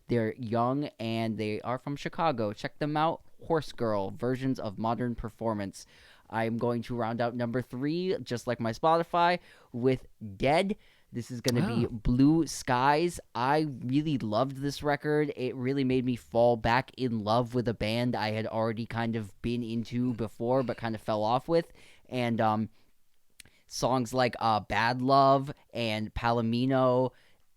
They're young and they are from Chicago. Check them out. Horse Girl, versions of Modern Performance. I'm going to round out number 3, just like my Spotify, with Dead. This is going to be Blue Skies. I really loved this record. It really made me fall back in love with a band I had already kind of been into before, but kind of fell off with. And songs like Bad Love and Palomino,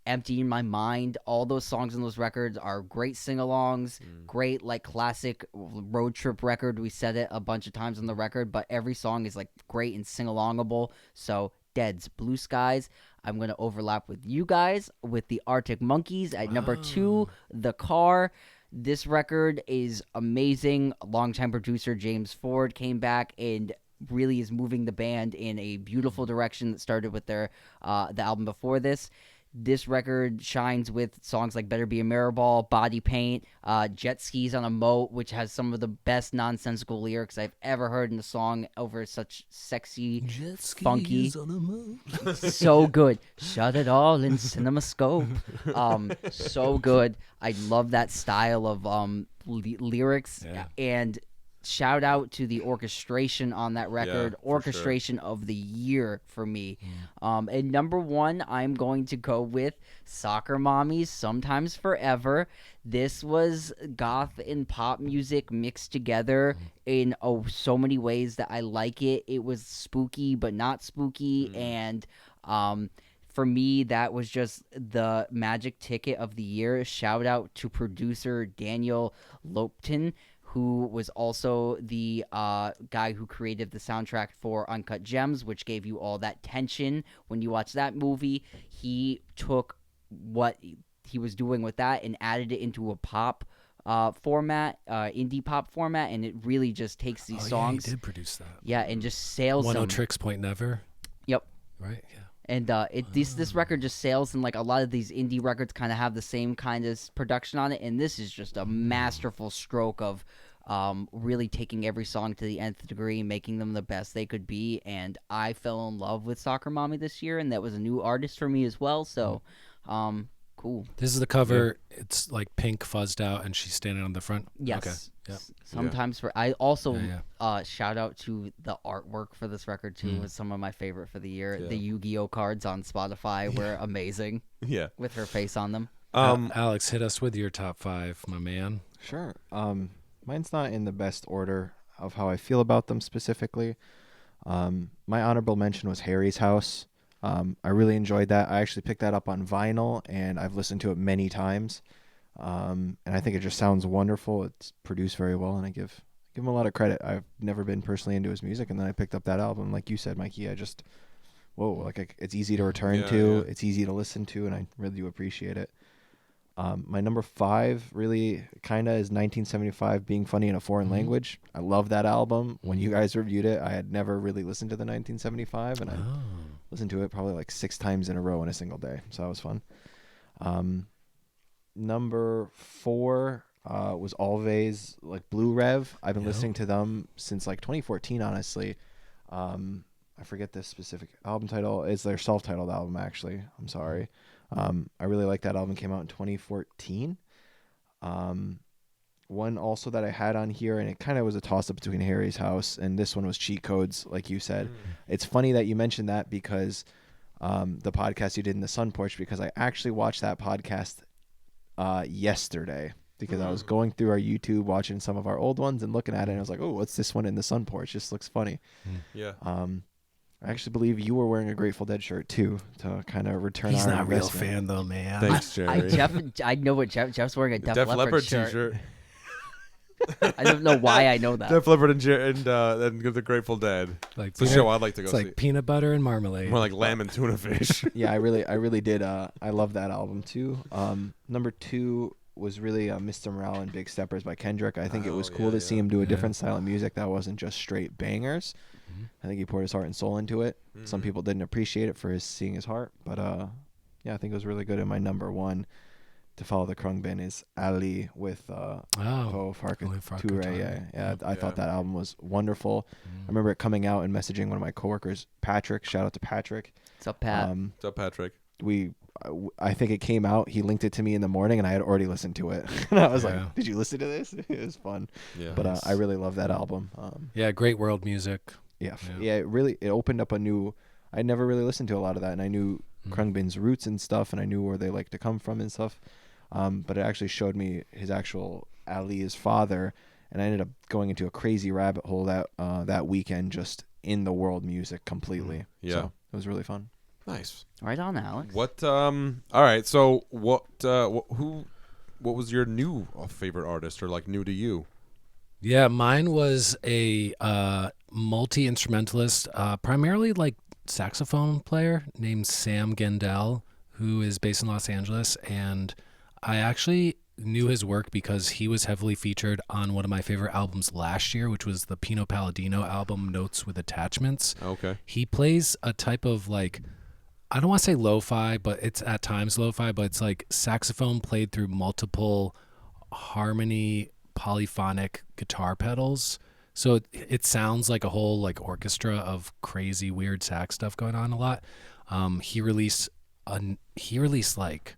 Empty in My Mind, all those songs in those records are great sing-alongs, great like classic road trip record. We said it a bunch of times on the record, but every song is like great and sing-alongable. So Dead's Blue Skies. I'm going to overlap with you guys with the Arctic Monkeys at number 2, The Car. This record is amazing. Longtime producer James Ford came back and really is moving the band in a beautiful direction that started with their the album before this. This record shines with songs like Better Be a Mirrorball, Body Paint, Jet Skis on a Moat, which has some of the best nonsensical lyrics I've ever heard in a song over such sexy, funky. So good. Shut it all in CinemaScope. So good. I love that style of lyrics. And shout out to the orchestration on that record. Orchestration of the year for me. And number 1, I'm going to go with Soccer Mommies, Sometimes Forever. This was goth and pop music mixed together in so many ways that I like it. It was spooky but not spooky, and for me, that was just the magic ticket of the year. Shout out to producer Daniel Lopton, who was also the guy who created the soundtrack for Uncut Gems, which gave you all that tension when you watch that movie. He took what he was doing with that and added it into a pop format, indie pop format, and it really just takes these songs. Yeah, he did produce that. Yeah, and just sails them. One Tricks Point Never. Yep. Right, yeah. And this record just sails, and like a lot of these indie records kind of have the same kind of production on it, and this is just a masterful stroke of really taking every song to the nth degree, making them the best they could be. And I fell in love with Soccer Mommy this year, and that was a new artist for me as well. So Cool. This is the cover. It's like pink fuzzed out, and she's standing on the front. Yes. Okay. Yeah. Sometimes I also Yeah. shout out to the artwork for this record too. Was some of my favorite for the year. Yeah. The Yu-Gi-Oh cards on Spotify were amazing. Yeah. With her face on them. Alex, hit us with your top 5, my man. Sure. Mine's not in the best order of how I feel about them specifically. My honorable mention was Harry's House. I really enjoyed that. I actually picked that up on vinyl, and I've listened to it many times. And I think it just sounds wonderful. It's produced very well, and I give him a lot of credit. I've never been personally into his music, and then I picked up that album. Like you said, Mikey, it's easy to return to. It's easy to listen to, and I really do appreciate it. My number 5 really kind of is 1975, Being Funny in a Foreign Language. I love that album. When you guys reviewed it, I had never really listened to the 1975, and I listened to it probably like 6 times in a row in a single day. So that was fun. Number 4 was Always, like Blue Rev. I've been listening to them since like 2014, honestly. I forget the specific album title. It's their self-titled album, actually. I'm sorry. I really like that album. Came out in 2014. One also that I had on here, and it kind of was a toss-up between Harry's House, and this one was Cheat Codes, like you said. It's funny that you mentioned that because the podcast you did in the Sun Porch, because I actually watched that podcast yesterday because I was going through our YouTube, watching some of our old ones and looking at it, and I was like, oh, what's this one in the Sun Porch? Just looks funny. Yeah. I actually believe you were wearing a Grateful Dead shirt too, to kind of return. He's our not a real investment. fan though, man. Thanks, Jerry. I know what Jeff's wearing a Def Leppard shirt. t-shirt. I don't know why I know that. Def Leppard and the Grateful Dead. Like It's a show I'd like to go it's see. like peanut butter and marmalade. More like lamb and tuna fish. Yeah, I really did. I love that album too. Number 2 was really Mr. Morale and Big Steppers by Kendrick. I think it was cool to see him do a different style of music that wasn't just straight bangers. I think he poured his heart and soul into it. Some people didn't appreciate it for seeing his heart, but yeah, I think it was really good. And my number 1 to follow the Krungbin is Ali with Ho Farka Toure. Yeah, I thought that album was wonderful. I remember it coming out and messaging one of my coworkers, Patrick. Shout out to Patrick. What's up, Pat? What's up, Patrick? I think it came out. He linked it to me in the morning, and I had already listened to it. And I was like, "Did you listen to this?" It was fun. Yeah, but I really love that album. Great world music. Yeah. It opened up a new. I never really listened to a lot of that, and I knew Krungbin's roots and stuff, and I knew where they like to come from and stuff. But it actually showed me his actual Ali's father, and I ended up going into a crazy rabbit hole that weekend, just in the world music completely. Yeah, so it was really fun. Nice. Right on, Alex. What? All right. So what? What was your new favorite artist, or like new to you? Yeah, mine was a multi-instrumentalist, primarily like saxophone player named Sam Gendel, who is based in Los Angeles, and I actually knew his work because he was heavily featured on one of my favorite albums last year, which was the Pino Palladino album Notes with Attachments. Okay. He plays a type of like, I don't want to say lo-fi, but it's at times lo-fi, but it's like saxophone played through multiple harmony polyphonic guitar pedals. So it sounds like a whole like orchestra of crazy weird sax stuff going on a lot. He released like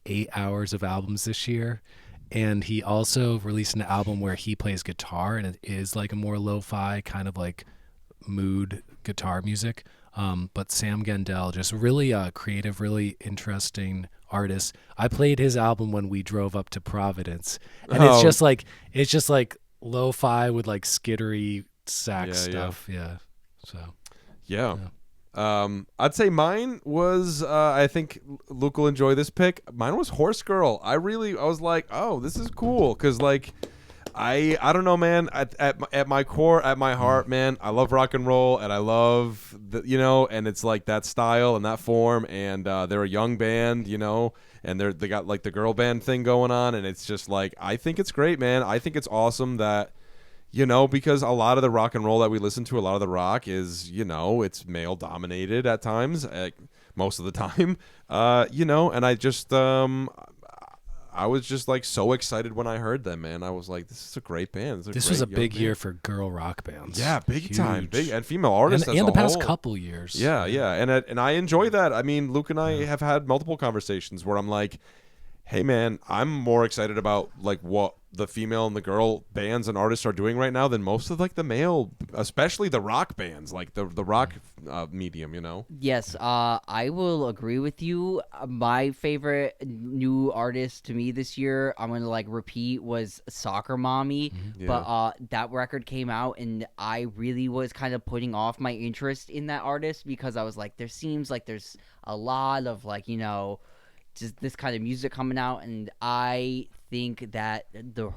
8 hours of albums this year, and he also released an album where he plays guitar, and it is like a more lo-fi kind of like mood guitar music. But Sam Gendel, just really creative, really interesting artist. I played his album when we drove up to Providence, and it's just like lo-fi with like skittery sax stuff. Yeah. So. Yeah. I'd say mine was, I think Luke will enjoy this pick. Mine was Horse Girl. I was like, oh, this is cool. Cause like, I don't know, man, at my core, at my heart, man, I love rock and roll, and I love and it's like that style and that form, and they're a young band, and they got like the girl band thing going on, and it's just like, I think it's great, man. I think it's awesome that, because a lot of the rock and roll that we listen to, a lot of the rock is, it's male dominated at times, most of the time, and I just, I was just like so excited when I heard them, man. I was like, this is a great band. This was a big year for girl rock bands. Yeah, big time. Big and female artists and the past couple years. Yeah. And I enjoy that. I mean, Luke and I have had multiple conversations where I'm like, Hey man, I'm more excited about like what the female and the girl bands and artists are doing right now than most of like the male, especially the rock bands, like the rock medium, you know? Yes, I will agree with you. My favorite new artist to me this year, I'm gonna like repeat, was Soccer Mommy. Yeah. But that record came out, and I really was kind of putting off my interest in that artist because I was like, there seems like there's a lot of like, you know, just this kind of music coming out, and I think that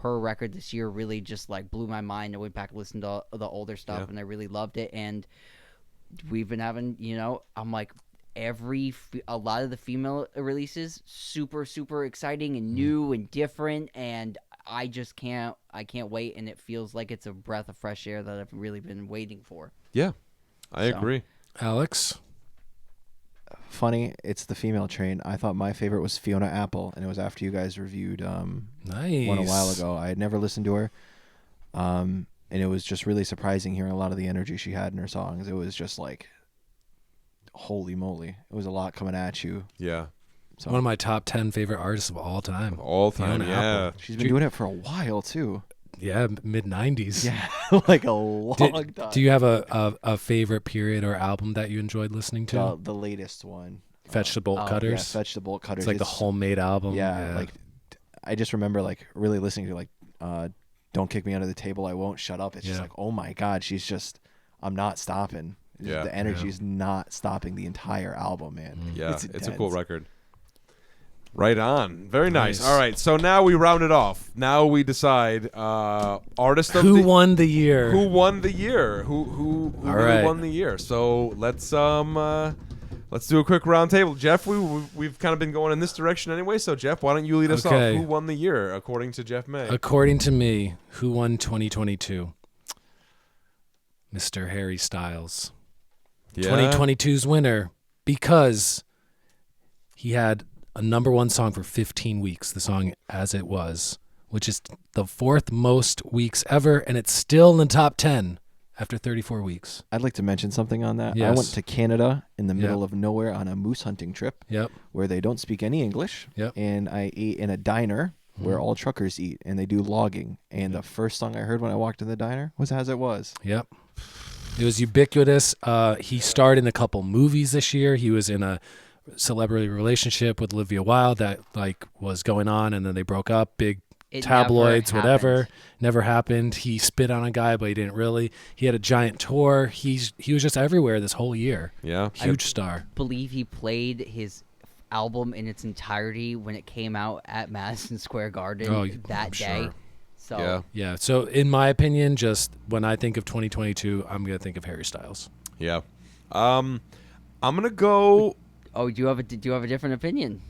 her record this year really just like blew my mind. I went back and listened to the older stuff, and I really loved it. And we've been having, you know, I'm like a lot of the female releases super exciting and new and different, and I can't wait, and it feels like it's a breath of fresh air that I've really been waiting for. Yeah, I agree. Alex? Funny, it's the female train. I thought my favorite was Fiona Apple, and it was after you guys reviewed Nice. one a while ago. I had never listened to her, and it was just really surprising hearing a lot of the energy she had in her songs. It was just like, holy moly, it was a lot coming at you. Yeah. So One of my top 10 favorite artists of all time. All time, Fiona yeah. Apple. she's been doing it for a while too. Yeah, mid-90s. Yeah, like a long time. Do you have a favorite period or album that you enjoyed listening to? The latest one? Fetch the Bolt Yeah, Cutters? Fetch the Bolt Cutters. It's like the homemade album. Yeah, like I just remember like really listening to like Don't Kick Me Under the Table, I Won't Shut Up. It's just like, oh my God, I'm not stopping. Yeah. The energy is not stopping the entire album, man. Yeah, it's a cool intense. record. Right on. Very nice. Nice. All right, so now we round it off. Now we decide artist of Who the won the year? Who won the year? Who All really right. won the year? So let's do a quick round table. Jeff, we've kind of been going in this direction anyway. So Jeff, why don't you lead us off? Okay. Who won the year according to Jeff May? According to me, who won 2022? Mr. Harry Styles. Yeah. 2022's winner, because he had a number one song for 15 weeks, the song As It Was, which is the fourth most weeks ever, and it's still in the top 10 after 34 weeks. I'd like to mention something on that. Yes. I went to Canada in the middle Yep. of nowhere on a moose hunting trip Yep. where they don't speak any English. Yep. And I ate in a diner where all truckers eat, and they do logging. And the first song I heard when I walked in the diner was As It Was. Yep. It was ubiquitous. He starred in a couple movies this year. He was in a celebrity relationship with Olivia Wilde that like was going on, and then they broke up. Big It tabloids, never whatever. happened. Never happened. He spit on a guy, but he didn't really. He had a giant tour. He was just everywhere this whole year. Yeah. Huge star. Believe he played his album in its entirety when it came out at Madison Square Garden that I'm day. sure. So Yeah. Yeah. So in my opinion, just when I think of 2022, I'm gonna think of Harry Styles. Yeah. I'm gonna go. do you have a different opinion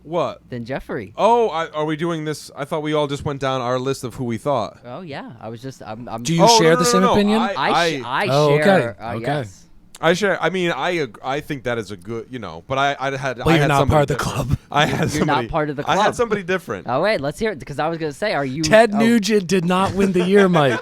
What? than Jeffrey? Oh, are we doing this? I thought we all just went down our list of who we thought. Oh yeah, I was just I'm Do you Oh, share no, the no, same no, no. opinion? I Oh, share. okay. Okay. Yes. I share. I mean, I think that is a good, but I had. But I you're had not somebody part of the different. club. I had You're somebody. not part of the I had club. somebody different. Oh wait, let's hear it because I was gonna say, are you Ted oh, Nugent did not win the year, Mike.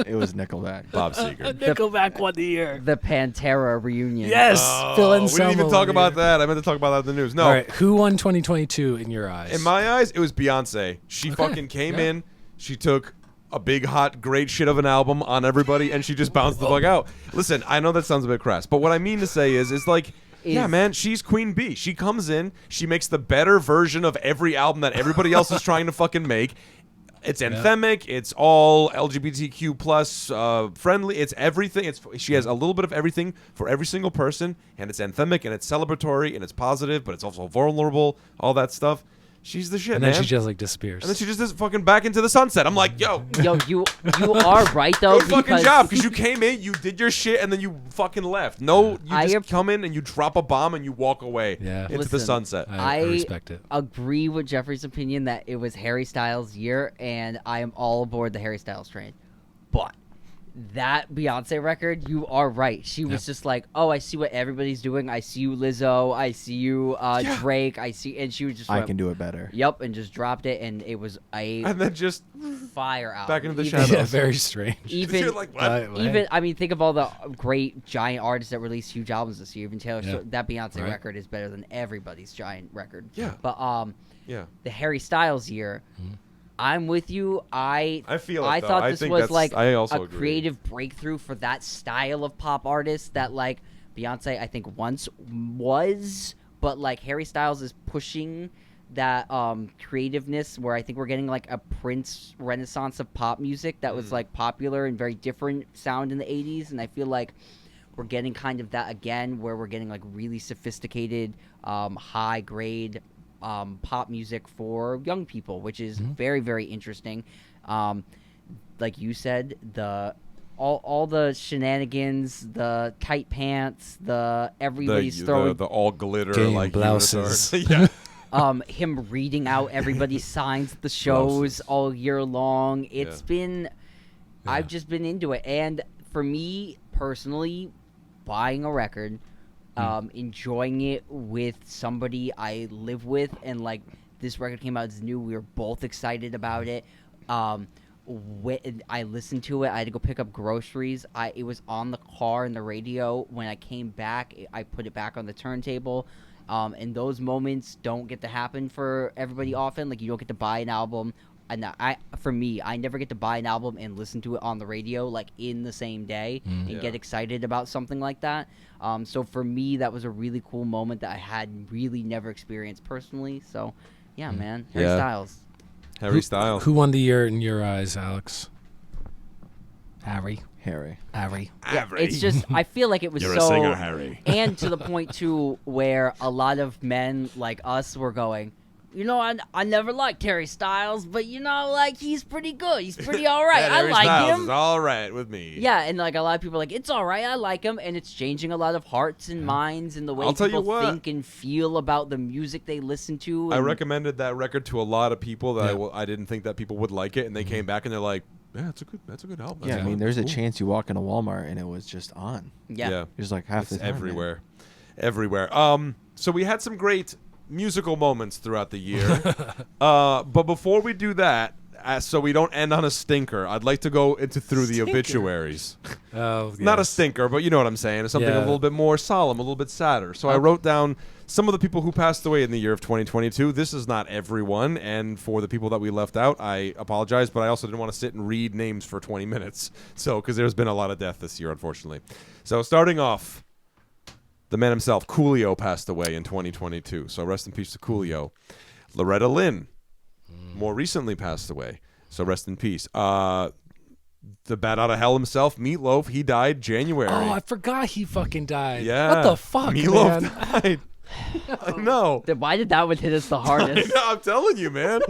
It was Nickelback. Bob Seger. Nickelback won the year. the Pantera reunion? Yes, Phil Oh, and we didn't even talk about that. I meant to talk about that in the news. No, All right, who won 2022 in your eyes? in my eyes, it was Beyonce. She fucking came in. She took a big, hot, great shit of an album on everybody, and she just bounced the fuck out. Listen, I know that sounds a bit crass, but what I mean to say is like, yeah, man, she's Queen Bee. She comes in, she makes the better version of every album that everybody else is trying to fucking make. It's anthemic. It's all LGBTQ plus friendly. It's everything. She has a little bit of everything for every single person, and it's anthemic, and it's celebratory, and it's positive, but it's also vulnerable. All that stuff. She's the shit, and then man. she just like disappears. And then she just is fucking back into the sunset. I'm like, yo, Yo, you are right though. good fucking because job, because you came in, you did your shit, and then you fucking left. No, you I just ap- come in and you drop a bomb and you walk away Yeah. into the Listen, sunset. I respect it. agree with Jeffrey's opinion that it was Harry Styles' year, and I am all aboard the Harry Styles train. But that Beyonce record, you are right. She was just like, oh, I see what everybody's doing. I see you, Lizzo. I see you, Drake. I see, and she was just I can do it better. Yep, and just dropped it, and it was and then just fire out. Back into the Even- shadows. Yeah, very strange. Even, You're like, what? even I mean, think of all the great giant artists that released huge albums this year. Even Taylor Swift, that Beyonce record is better than everybody's giant record. Yeah. But yeah. the Harry Styles year, I'm with you. I feel it, I though. thought I this think was that's- like I also a agree. creative breakthrough for that style of pop artist that like Beyonce I think once was, but like Harry Styles is pushing that creativeness where I think we're getting like a Prince renaissance of pop music that was like popular and very different sound in the 80s, and I feel like we're getting kind of that again where we're getting like really sophisticated high grade pop music for young people, which is very, very interesting. Like you said, all the shenanigans, the tight pants, the everybody's throwing the all glitter Game like blouses. unicorns. Yeah. him reading out everybody's signs at the shows all year long. It's been I've just been into it, and for me personally, buying a record, enjoying it with somebody I live with, and like this record came out, it's new, we were both excited about it. When I listened to it, I had to go pick up groceries. It was on the car and the radio. When I came back, I put it back on the turntable. And those moments don't get to happen for everybody often. Like, you don't get to buy an album. And for me, I never get to buy an album and listen to it on the radio like in the same day and get excited about something like that. So for me, that was a really cool moment that I had really never experienced personally. So yeah, man, Harry Styles. Harry Styles. Who won the year in your eyes, Alex? Harry. Yeah, it's just I feel like it was You're so a singer, Harry. and to the point too where a lot of men like us were going, you know, I never liked Harry Styles, but you know, like he's pretty good. He's pretty all right. I Harry like Styles him. is all right with me. Yeah, and like a lot of people are like, it's all right. I like him, and it's changing a lot of hearts and minds and the way I'll tell you people what. think and feel about the music they listen to. I and- recommended that record to a lot of people that Yeah. I didn't think that people would like it, and they came back and they're like, "Yeah, that's a good album." Yeah, That's I mean, good. there's a Cool. chance you walk into Walmart and it was just on. Yeah. It was like half the It's time. everywhere, everywhere. So we had some great musical moments throughout the year, but before we do that, so we don't end on a stinker, I'd like to go through the obituaries. Oh, Not a yes. stinker, but you know what I'm saying. It's something a Yeah. little bit more solemn, a little bit sadder. So I wrote down some of the people who passed away in the year of 2022. This is not everyone, and for the people that we left out, I apologize, but I also didn't want to sit and read names for 20 minutes. So, because there's been a lot of death this year, unfortunately. So starting off, the man himself, Coolio, passed away in 2022. So rest in peace to Coolio. Loretta Lynn, more recently passed away. So rest in peace. The bat out of hell himself, Meatloaf, he died January. Oh, I forgot he fucking died. Yeah. What the fuck, Meatloaf man? died. I know. Then why did that one hit us the hardest? I'm telling you, man.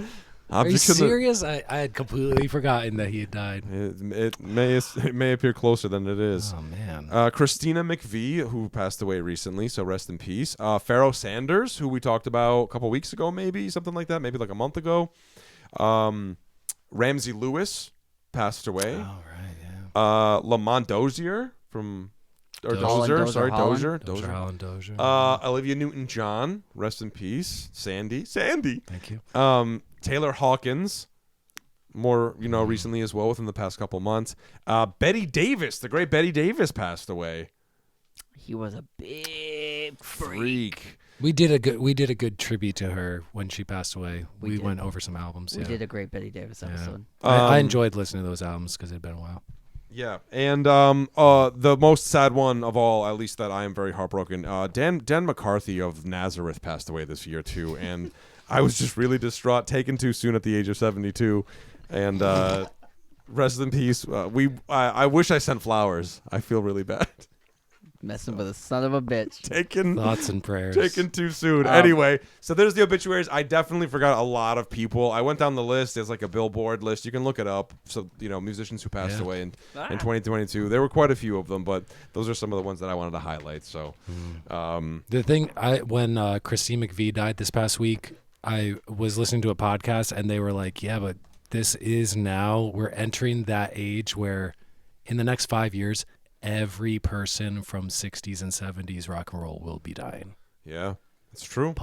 Are you serious? I had completely forgotten that he had died. It may appear closer than it is. Oh, man. Christina McVie, who passed away recently, so rest in peace. Pharoah Sanders, who we talked about a couple weeks ago, maybe something like that, maybe like a month ago. Ramsey Lewis passed away. Oh, right, yeah. Lamont Dozier from Dozier, Dozier, Holland. Dozier Holland Dozier. Olivia Newton-John, rest in peace. Sandy. Thank you. Taylor Hawkins, more recently as well, within the past couple months. Betty Davis, the great Betty Davis, passed away. He was a big Freak. We did a good tribute to her when she passed away. We did. went over some albums. We yeah. did a great Betty Davis episode. I enjoyed listening to those albums because it had been a while. Yeah, and the most sad one of all, at least that I am very heartbroken. Dan McCarthy of Nazareth passed away this year too, and I was just really distraught. Taken too soon at the age of 72, and rest in peace. I wish I sent flowers. I feel really bad. Messing with a son of a bitch. Taken Thoughts and prayers. Taken too soon. Anyway, so there's the obituaries. I definitely forgot a lot of people. I went down the list. There's like a Billboard list. You can look it up. So, musicians who passed away in 2022. There were quite a few of them, but those are some of the ones that I wanted to highlight. So, The thing, when Christine McVie died this past week, I was listening to a podcast and they were like, yeah, but this is now, we're entering that age where in the next 5 years, every person from 60s and 70s rock and roll will be dying. Yeah, it's true.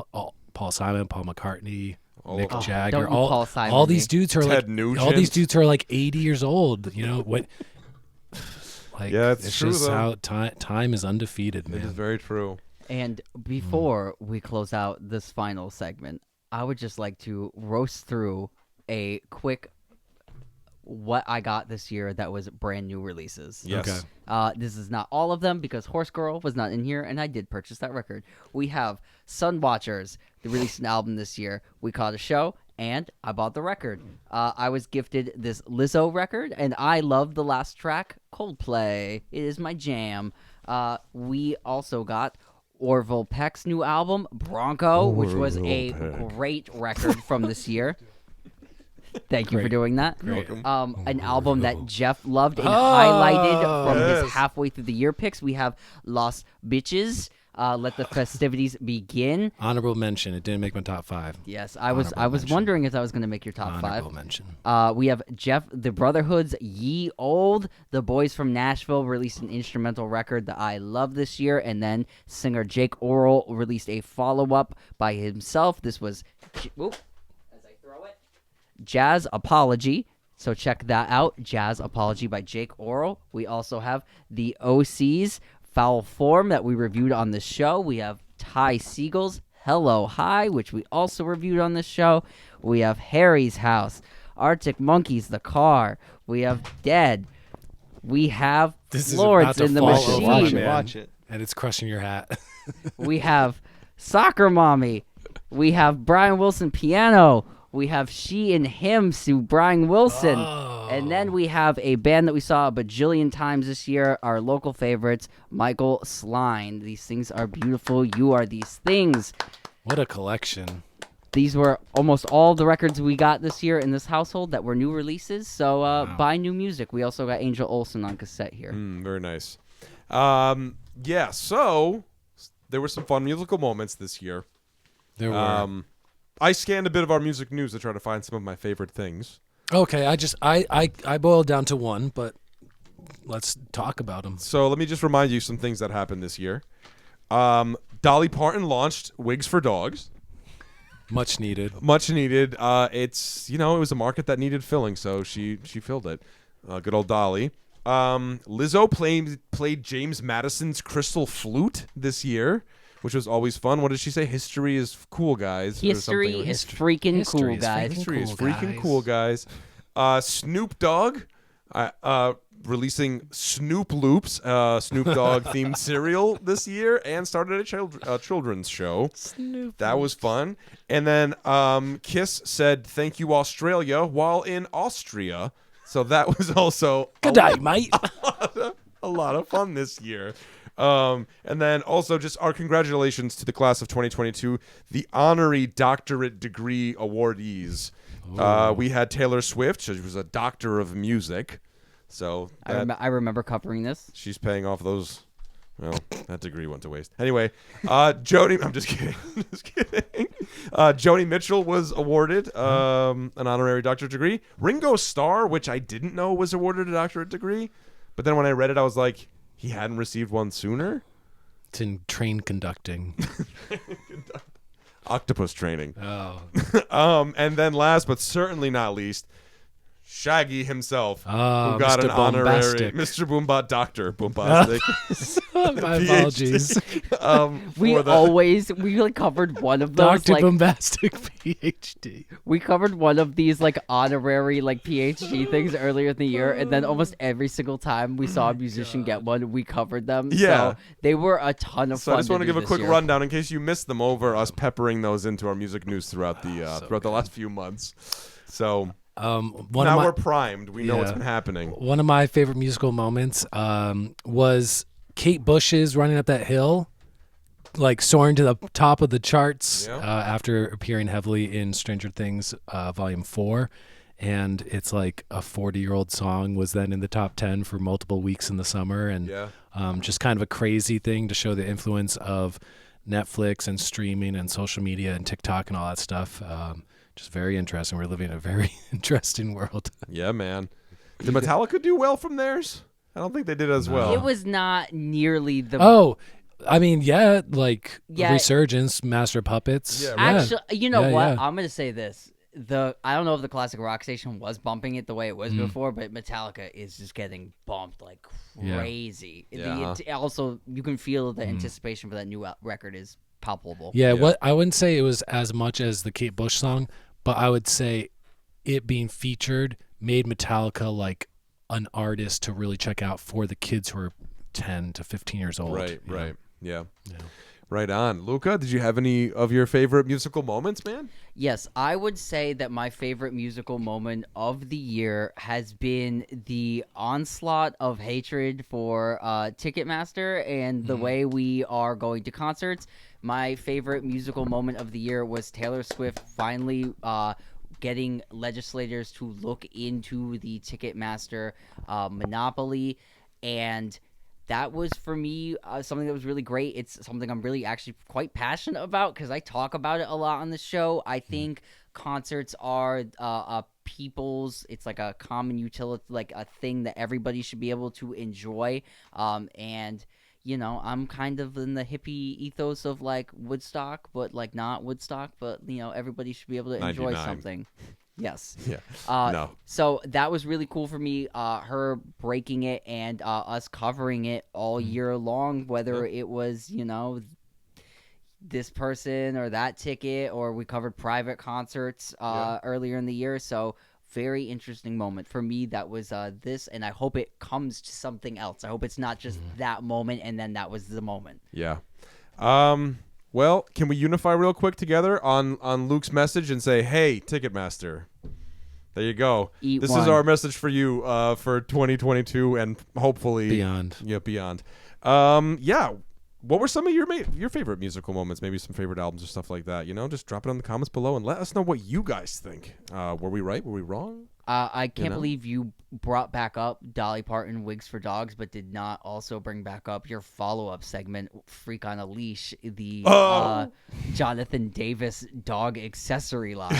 Paul Simon, Paul McCartney, Mick Oh, Jagger, don't you Paul Simon all me. these dudes are Ted like Nugent. all these dudes are like 80 years old. You know what? Like, Yeah, it's true, just though. how time is undefeated, It is man. very true. And before we close out this final segment, I would just like to roast through a quick what I got this year that was brand new releases. Yes. Okay. This is not all of them because Horse Girl was not in here, and I did purchase that record. We have Sun Watchers. They released an album this year. We caught a show, and I bought the record. I was gifted this Lizzo record, and I love the last track, Coldplay. It is my jam. We also got Orville Peck's new album, Bronco, which was a great record from this year. Thank you for doing that. An album that Jeff loved and highlighted from his halfway through the year picks. We have Lost Bitches, Let the Festivities Begin. Honorable mention. It didn't make my top 5. Yes, I was mention. wondering if I was going to make your top Honorable 5. mention. We have Jeff the Brotherhood's Ye Old. The Boys from Nashville released an instrumental record that I love this year, and then singer Jake Oral released a follow-up by himself. This was as I throw it, Jazz Apology. So check that out, Jazz Apology by Jake Oral. We also have the OC's Foul Form that we reviewed on the show. We have Ty Siegel's Hello Hi, which we also reviewed on the show. We have Harry's House, Arctic Monkeys, The Car. We have Dead. We have This is Lords about to in the fall Machine. apart, Watch it, man. watch it. And it's crushing your hat. We have Soccer Mommy. We have Brian Wilson Piano. We have She and Him, Sue Brian Wilson. And then we have a band that we saw a bajillion times this year, our local favorites, Michael Sline. These things are beautiful. You are these things. What a collection. These were almost all the records we got this year in this household that were new releases. So buy new music. We also got Angel Olsen on cassette here. Very nice. Yeah, so there were some fun musical moments this year. There were. I scanned a bit of our music news to try to find some of my favorite things. Okay, I boiled down to one, but let's talk about them. So let me just remind you some things that happened this year. Dolly Parton launched Wigs for Dogs. Much needed. Much needed. It was a market that needed filling, so she filled it. Good old Dolly. Lizzo played James Madison's Crystal Flute this year, which was always fun. What did she say? History is cool, guys. History is freaking cool, guys. History is freaking cool, guys. Snoop Dogg releasing Snoop Loops, Snoop Dogg themed cereal this year, and started a children's show. That was fun. And then Kiss said "Thank you, Australia" while in Austria. So that was also Good day, mate. a lot of fun this year. And then also just our congratulations to the class of 2022, the honorary doctorate degree awardees. We had Taylor Swift. She was a doctor of music. So I remember covering this. she's paying off those. Well, that degree went to waste. Anyway, Joni, I'm just kidding. Just kidding. Joni Mitchell was awarded an honorary doctorate degree. Ringo Starr, which I didn't know was awarded a doctorate degree, but then when I read it, I was like, he hadn't received one sooner? It's in train conducting. Octopus training. Oh. And then last but certainly not least, Shaggy himself, who Oh, got Mr. an honorary Bombastic. Mr. Boombot Dr. Boombastic. My apologies. We like covered one of those. Dr. Like, Bombastic PhD. we covered one of these like honorary like PhD things earlier in the year, and then almost every single time we saw a musician get one, we covered them. Yeah. So they were a ton of So fun. I just want to give a do quick this year. rundown in case you missed them over us peppering those into our music news throughout the last few months. So now we're primed. We know what's Yeah. been happening. One of my favorite musical moments was Kate Bush's Running Up That Hill, like soaring to the top of the charts after appearing heavily in Stranger Things Volume 4. And it's like a 40-year-old song was then in the top 10 for multiple weeks in the summer. And just kind of a crazy thing to show the influence of Netflix and streaming and social media and TikTok and all that stuff. Just very interesting. We're living in a very interesting world. Yeah, man. Did Metallica do well from theirs? I don't think they did as well. It was not nearly the. Oh, I mean, like Yeah. Resurgence, Master of Puppets. Yeah, Actually, you know Yeah, what? yeah. I'm gonna say this. I don't know if the classic rock station was bumping it the way it was before, but Metallica is just getting bumped like crazy. Yeah. Also, you can feel the anticipation for that new record is palpable. Yeah, what I wouldn't say it was as much as the Kate Bush song, but I would say it being featured made Metallica like an artist to really check out for the kids who are 10 to 15 years old. Right. you know? Yeah. Yeah. Right on. Luca, did you have any of your favorite musical moments, man? Yes, I would say that my favorite musical moment of the year has been the onslaught of hatred for Ticketmaster and the way we are going to concerts. My favorite musical moment of the year was Taylor Swift finally getting legislators to look into the Ticketmaster monopoly, and that was, for me, something that was really great. It's something I'm really actually quite passionate about because I talk about it a lot on the show. I think concerts are it's like a common utility, like a thing that everybody should be able to enjoy. And, you know, I'm kind of in the hippie ethos of like Woodstock, but like not Woodstock, but, you know, everybody should be able to enjoy 99. something. Yes. Yeah. No. So that was really cool for me. Her breaking it and us covering it all year long, whether it was, you know, this person or that ticket, or we covered private concerts earlier in the year. So very interesting moment for me. That was this, and I hope it comes to something else. I hope it's not just that moment and then that was the moment. Yeah. Well, can we unify real quick together on Luke's message and say, hey, Ticketmaster, there you go. Eat This one. is our message for you for 2022 and hopefully Beyond. Yeah, beyond. Yeah. What were some of your favorite musical moments? Maybe some favorite albums or stuff like that. You know, just drop it in the comments below and let us know what you guys think. Were we right? Were we wrong? I can't know? believe you brought back up Dolly Parton Wigs for Dogs, but did not also bring back up your follow-up segment, Freak on a Leash, the Jonathan Davis dog accessory line.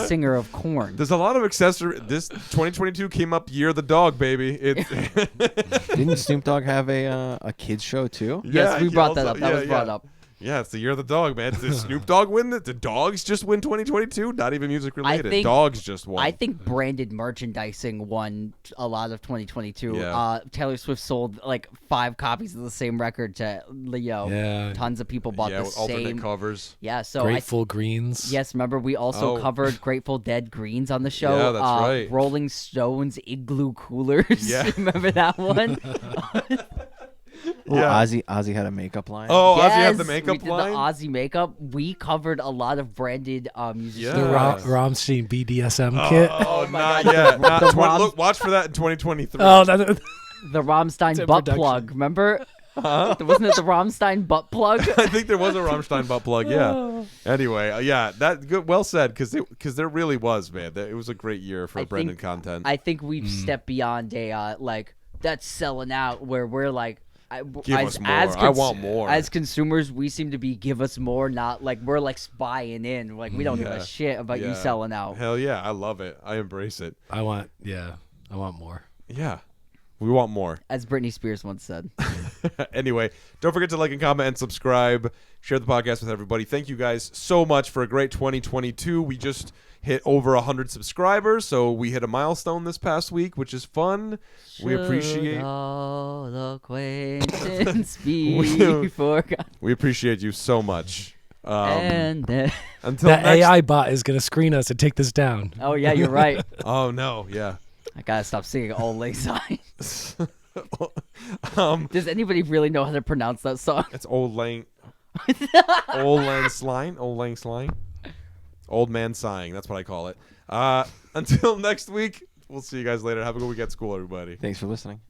Singer of Korn. There's a lot of accessory. This 2022 came up year of the dog, baby. Didn't Snoop Dogg have a kids show too? Yes, we he brought that also- up. That was brought up. Yeah, it's the year of the dog, man. Did Snoop Dogg win? Did dogs just win 2022? Not even music related. think- Dogs just won. I think branded merchandising won a lot of 2022. Yeah. Taylor Swift sold like 5 copies of the same record to Leo. Yeah. Tons of people bought the with alternate same. covers. Yeah, so Grateful Greens. Yes, remember we also Oh. covered Grateful Dead Greens on the show. Yeah, that's right. Rolling Stones Igloo Coolers. Yeah. Remember that one? Oh, Yeah. Ozzy had a makeup line. Oh, Ozzy had Yes, the makeup we did line. the Ozzy makeup. We covered a lot of branded musicians. The Yeah. Rammstein BDSM kit. Oh, my not God. yet. Not The 20 Rom- look, watch for that in 2023. Oh, that, The Rammstein in butt production. plug. Remember? Wasn't it the Rammstein butt plug? I think there was a Rammstein butt plug. Yeah. Anyway, yeah, that good. Well said, because there really was, man. It was a great year for I branded think- content. I think we've stepped beyond a like that's selling out where we're like. Give us more. I want more. As consumers, we seem to be give us more, not like we're like spying in. Like we don't give Yeah. a shit about you Yeah. selling out. Hell yeah, I love it. I embrace it. I want more. Yeah, we want more. As Britney Spears once said. Anyway, don't forget to like and comment and subscribe. Share the podcast with everybody. Thank you guys so much for a great 2022. We just hit over 100 subscribers, so we hit a milestone this past week, which is fun. We appreciate Should all acquaintance We- be forgot. we appreciate you so much. And then, Until That next. AI bot is going to screen us and take this down. oh yeah, you're right. Oh no, yeah. I gotta stop singing Old Lang Syne. um, Does anybody really know how to pronounce that song? it's Old Lang. Old Lang Syne. Old Lang Syne. Old man sighing. That's what I call it. Until next week, we'll see you guys later. Have a good week at school, everybody. Thanks for listening.